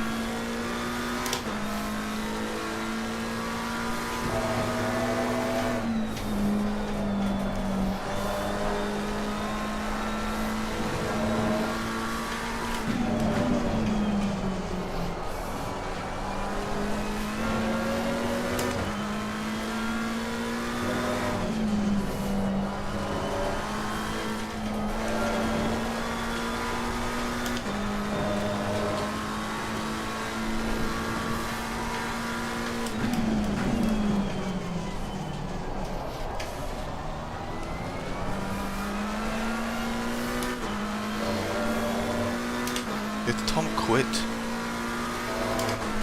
Did Tom quit? I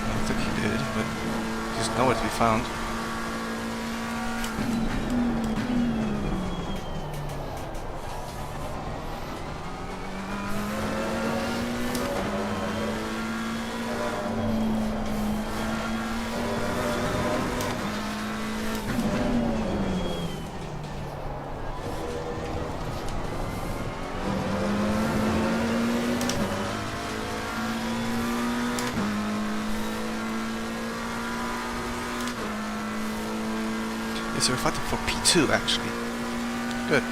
don't think he did, but he's nowhere to be found. Yes, we're fighting for P2 actually. Good.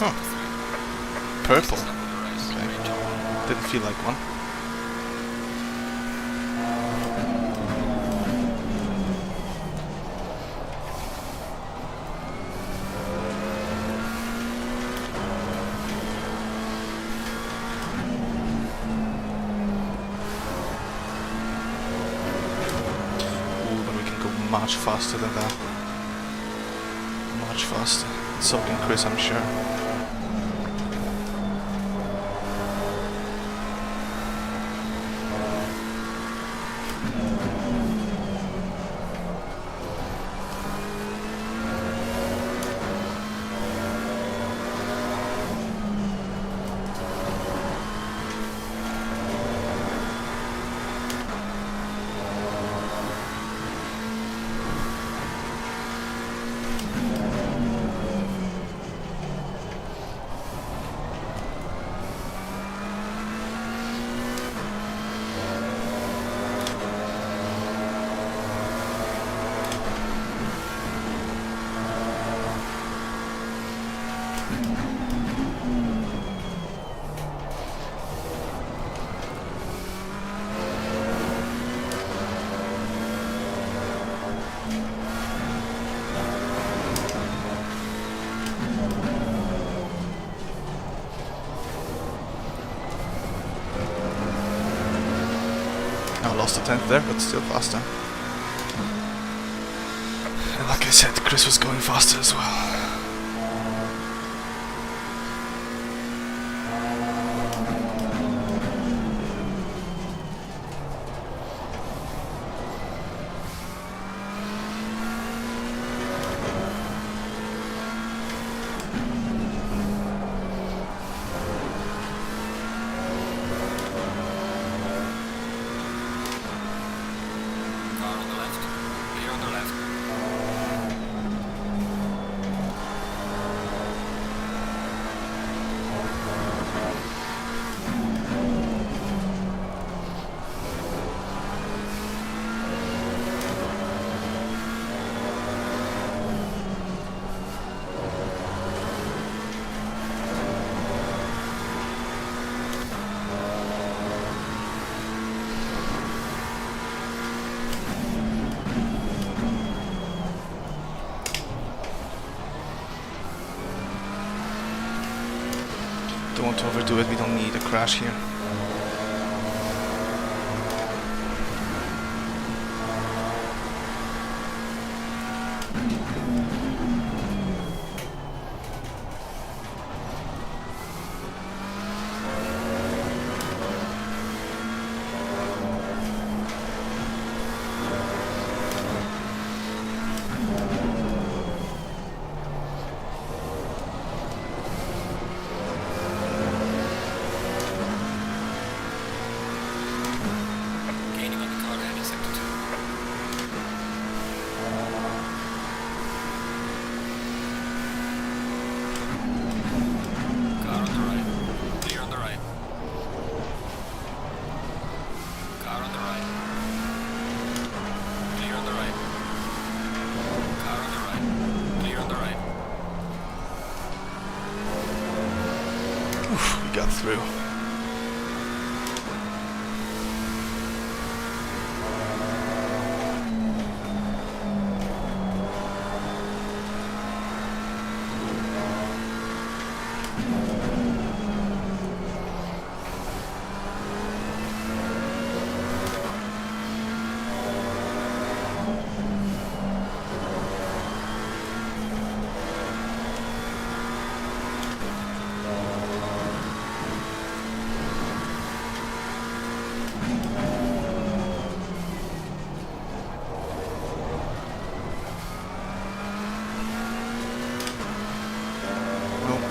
Huh. Purple. Okay. Didn't feel like one. Ooh, but we can go much faster than that. Much faster. So can Chris, I'm sure. I lost a tenth there, but still faster. And like I said, Chris was going faster as well. Car on the left. Clear on the left. Don't want to overdo it, we don't need a crash here. Gaining on the car heading sector 2. Car on the right. Clear on the right. Car on the right. Clear on the right. Car on the right. Clear on the right. Oof, we got through.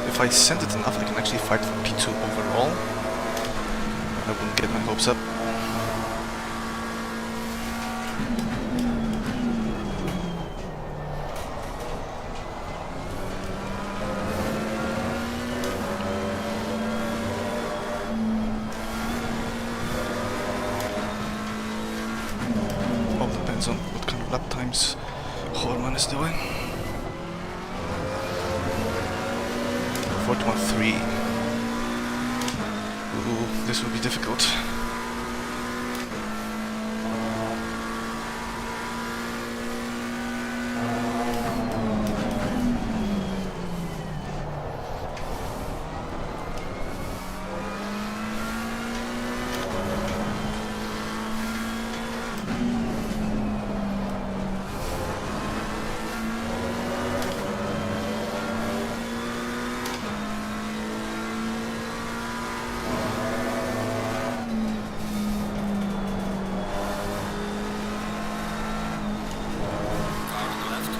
If I send it enough, I can actually fight for P2 overall. I wouldn't get my hopes up. All depends on what kind of lap times Horman is doing. 41.3. Ooh, this will be difficult. Car on the left.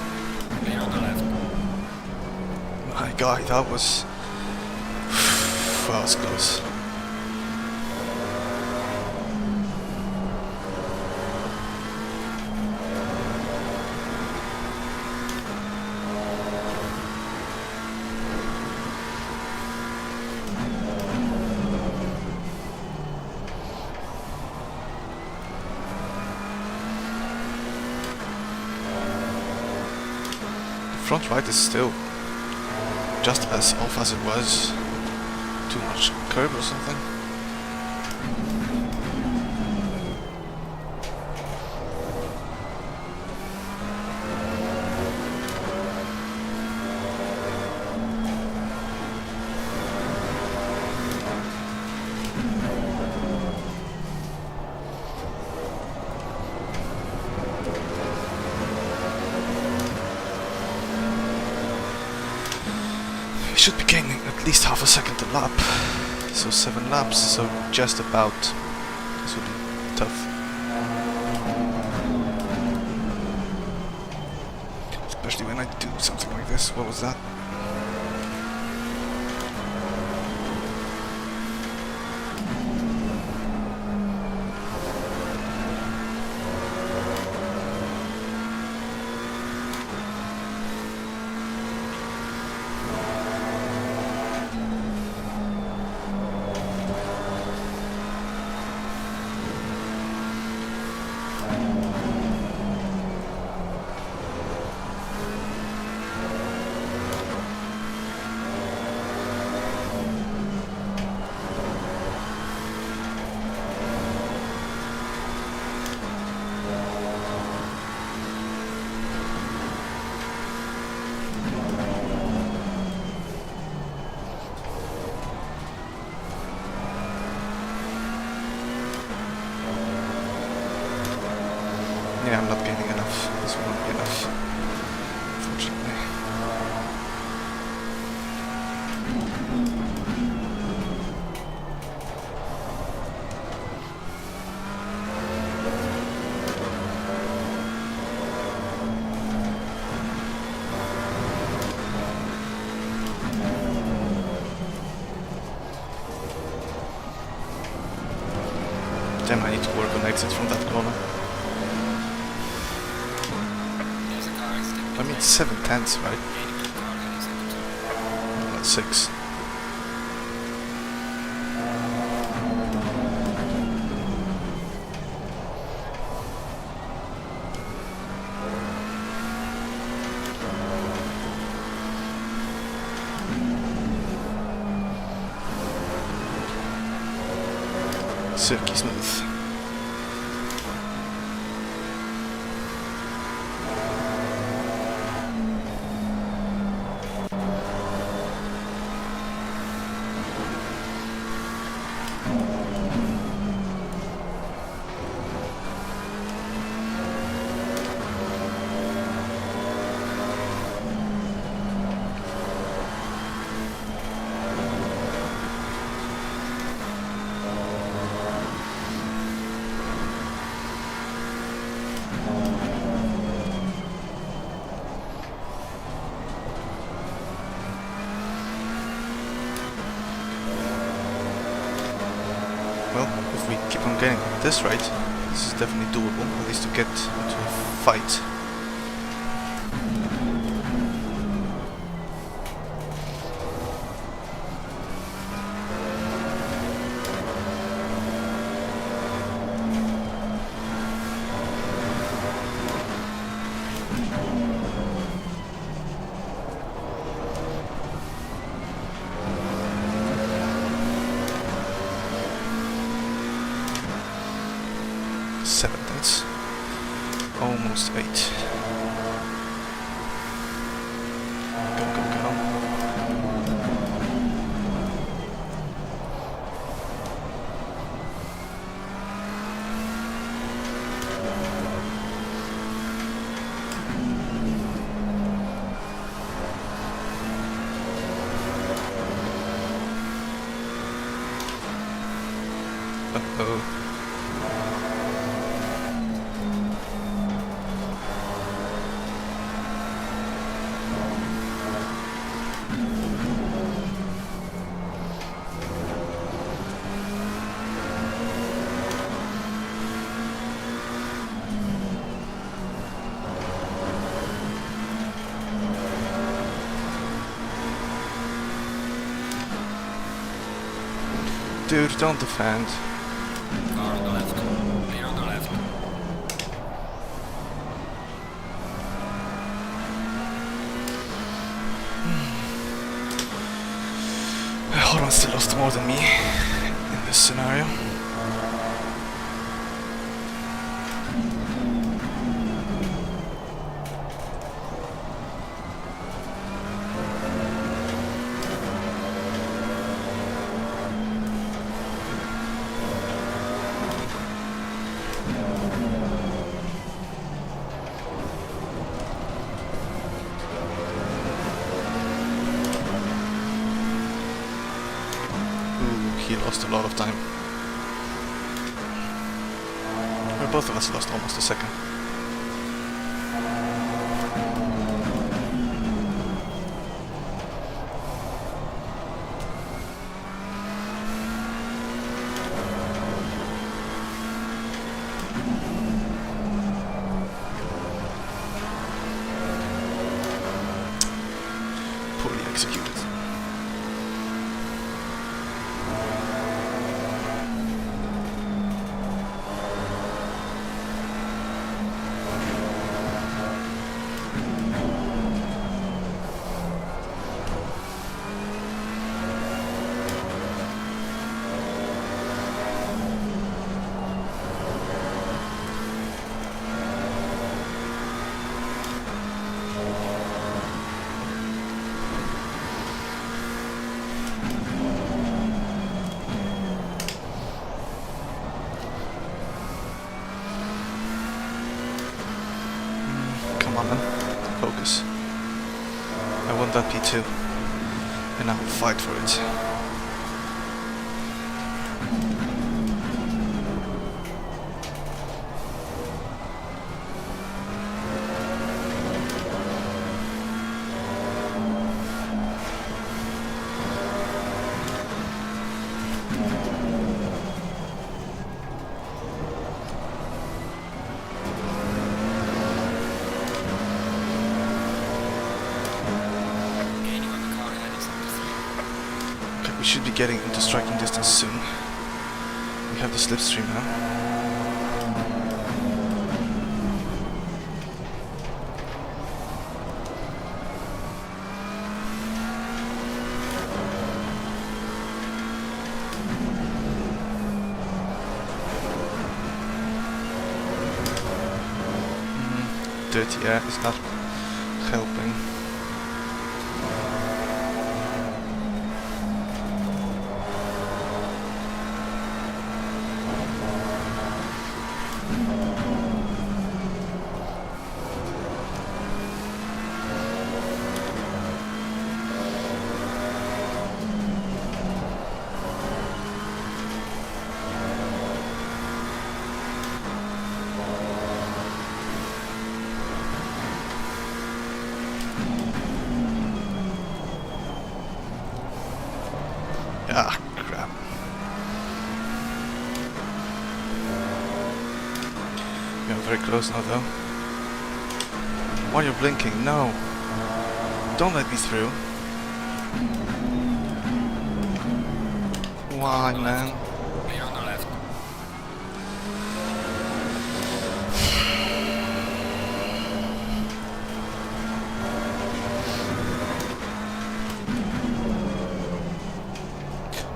Clear on the left. My God, that was... that was close. Front right is still just as off as it was. Too much curb or something. Should be gaining at least half a second a lap, so 7 laps, so just about. This will be tough. Especially when I do something like this. What was that? Yeah, I'm not gaining enough. This won't be enough, unfortunately. Damn, I need to work on exit from that corner. There's a car accident. I mean, 7/10, right? Gaining 2 car heading sector 2. Not 6. Silky smooth. Well, if we keep on getting this right, this is definitely doable, at least to get into a fight. Almost 8. Go, go, go. Uh-oh. Dude, don't defend. Car on the left. Clear on the left. Holland still lost more than me in this scenario. He lost a lot of time. Well, both of us lost almost a second. Poorly executed. Come on then, focus. I want that P2, and I will fight for it. Gaining on the car ahead in sector 3. Okay, we should be getting into striking distance soon. We have the slipstream now. Dirty air is not helping. Ah, crap. We are very close now, though. Why are you blinking? No! Don't let me through. Why, man? Clear on the left.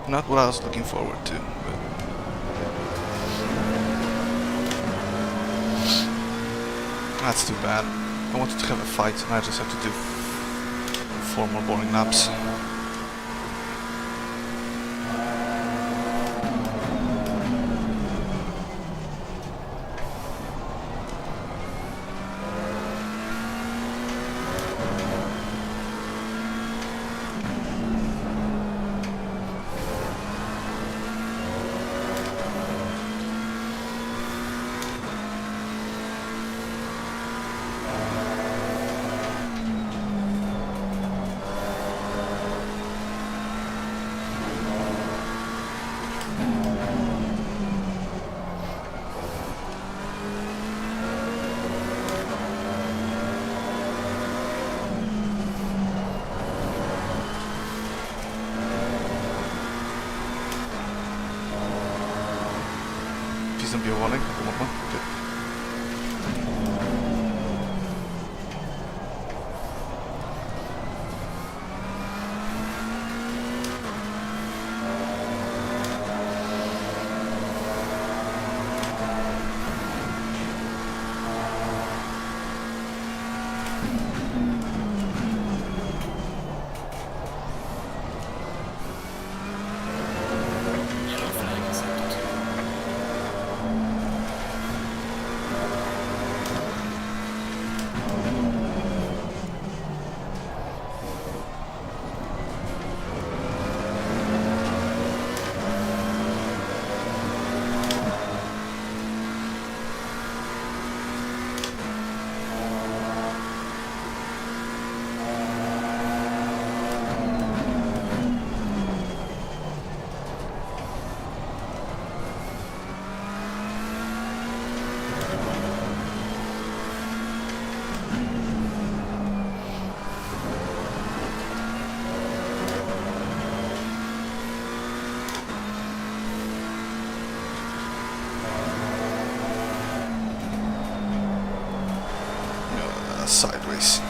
Not what I was looking forward to, but... That's too bad. I wanted to have a fight and I just have to do 4 more boring laps. Please don't be a warning. I don't want one. Good. Yellow flag accepted. Sideways.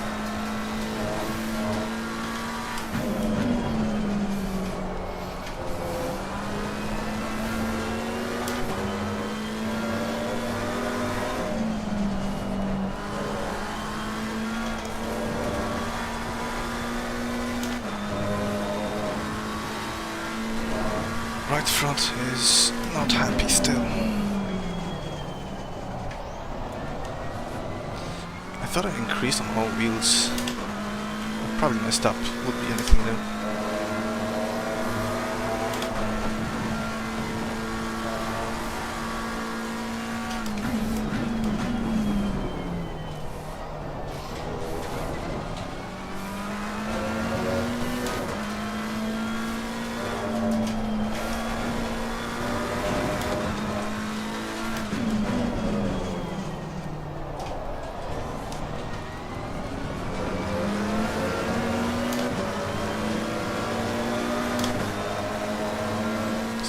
Right front is not happy still. I thought I increased on all wheels. I probably messed up. Would be anything new.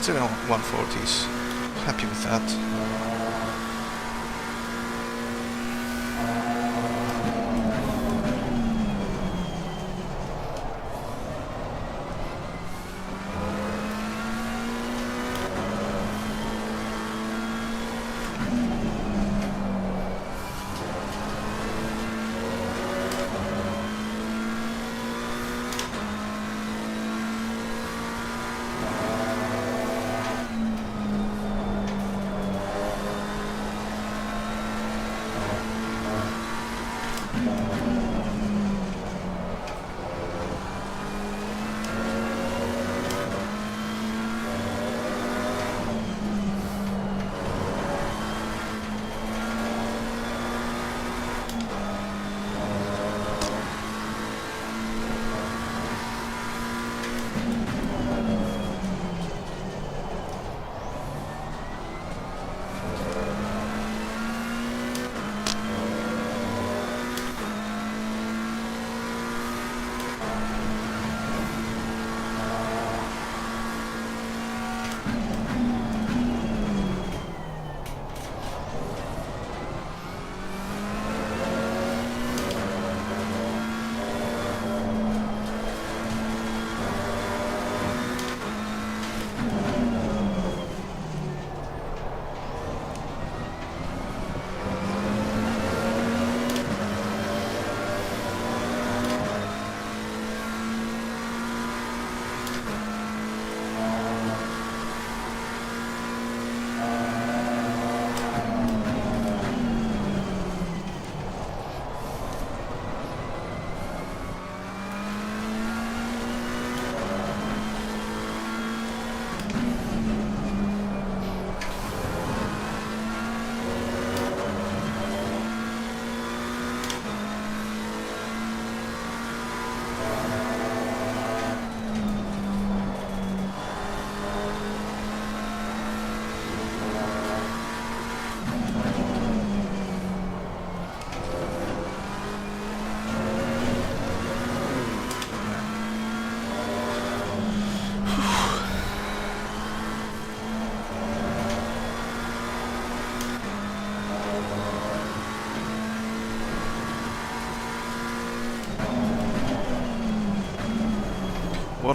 Still on 140s. Happy with that.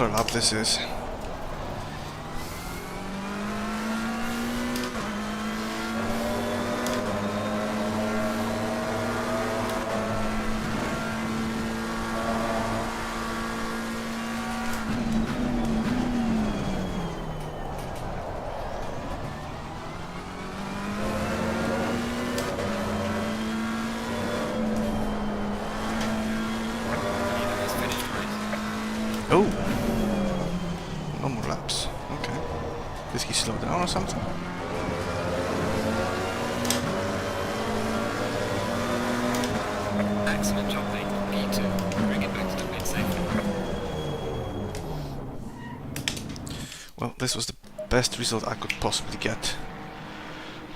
a lap this is. He's finished race. Oh! No more laps. Okay. Did he slow down or something? Excellent job, mate. P2. Bring it back to the pit safely. Well, this was the best result I could possibly get.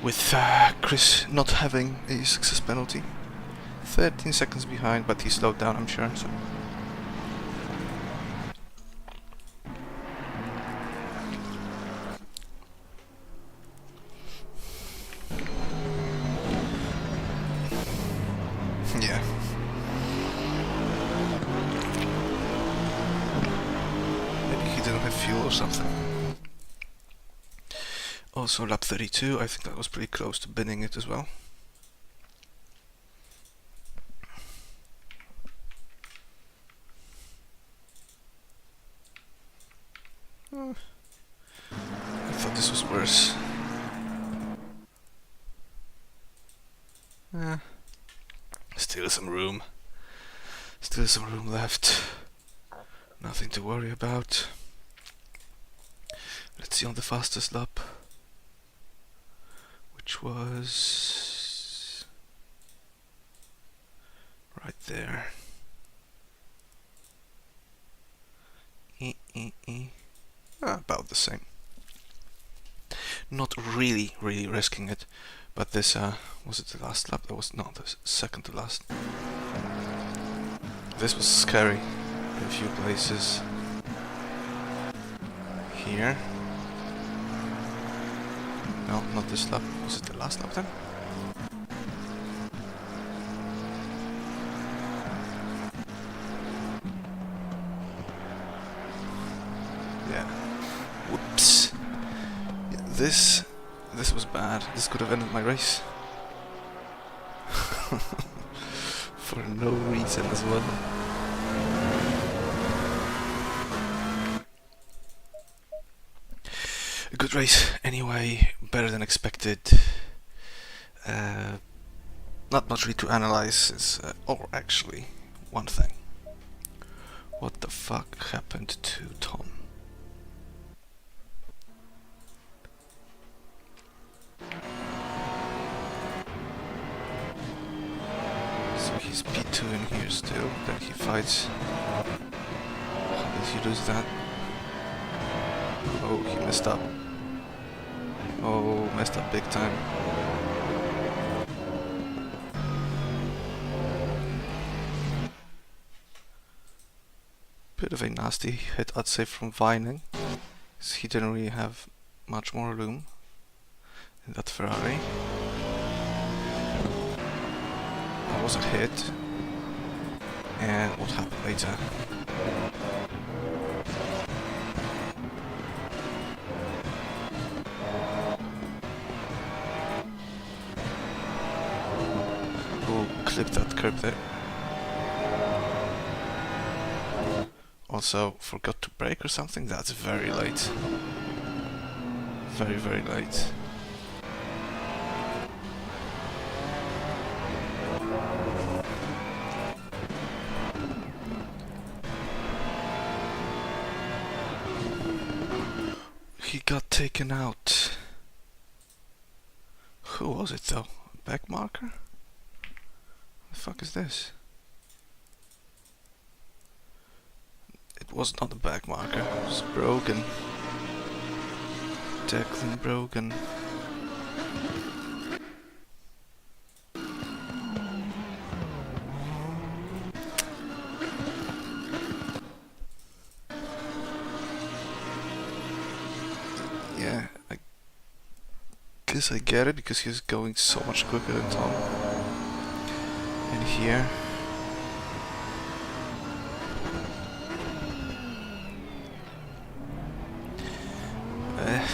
With Chris not having a success penalty. 13 seconds behind, but he slowed down, I'm sure. So. Yeah. Maybe he didn't have fuel or something. Also lap 32, I think that was pretty close to binning it as well. I thought this was worse. Still some room. Still some room left. Nothing to worry about. Let's see on the fastest lap. Which was right there. About the same. Not really risking it, but this was it the last lap? That was not the second to last. This was scary in a few places. Here. No, not this lap. Was it the last lap then? Yeah. Whoops. Yeah, this was bad. This could have ended my race. For no reason as well. A good race anyway, better than expected. Not much really to analyze, or actually, one thing. What the fuck happened to Tom? So he's P2 in here still, then he fights. How did he lose that? Oh, he messed up. Oh, messed up big time. Bit of a nasty hit, I'd say, from Vining. He didn't really have much more room in that Ferrari. That was a hit. And what happened later? Clipped that curb there. Also forgot to brake or something. That's very late. Very late. He got taken out. Who was it though? Back marker? The fuck is this? It was not a back marker, it was broken. Declan broken. Yeah, I guess I get it because he's going so much quicker than Tom. And here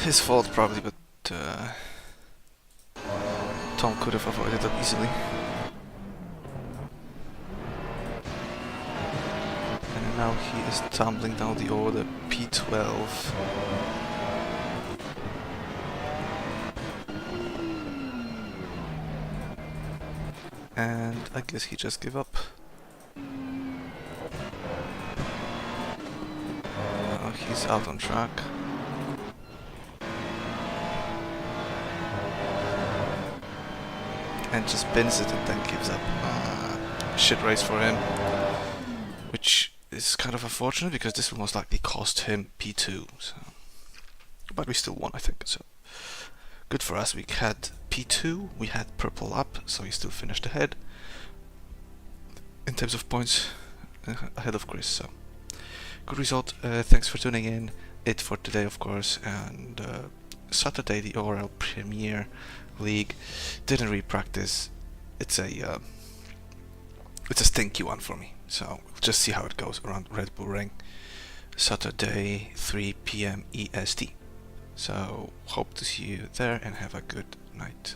his fault probably, but Tom could have avoided that easily. And now he is tumbling down the order, P12. And I guess he just gave up. He's out on track. And just bins it and then gives up. Shit race for him. Which is kind of unfortunate because this will most likely cost him P2. So. But we still won, I think. So good for us. We had P2, we had purple up, so he still finished ahead. In terms of points, ahead of Chris. So good result. Thanks for tuning in. It for today, of course, and Saturday the ORL Premier League. Didn't really practice. It's a stinky one for me. So we'll just see how it goes around Red Bull Ring. Saturday 3 PM EST. So hope to see you there and have a good night.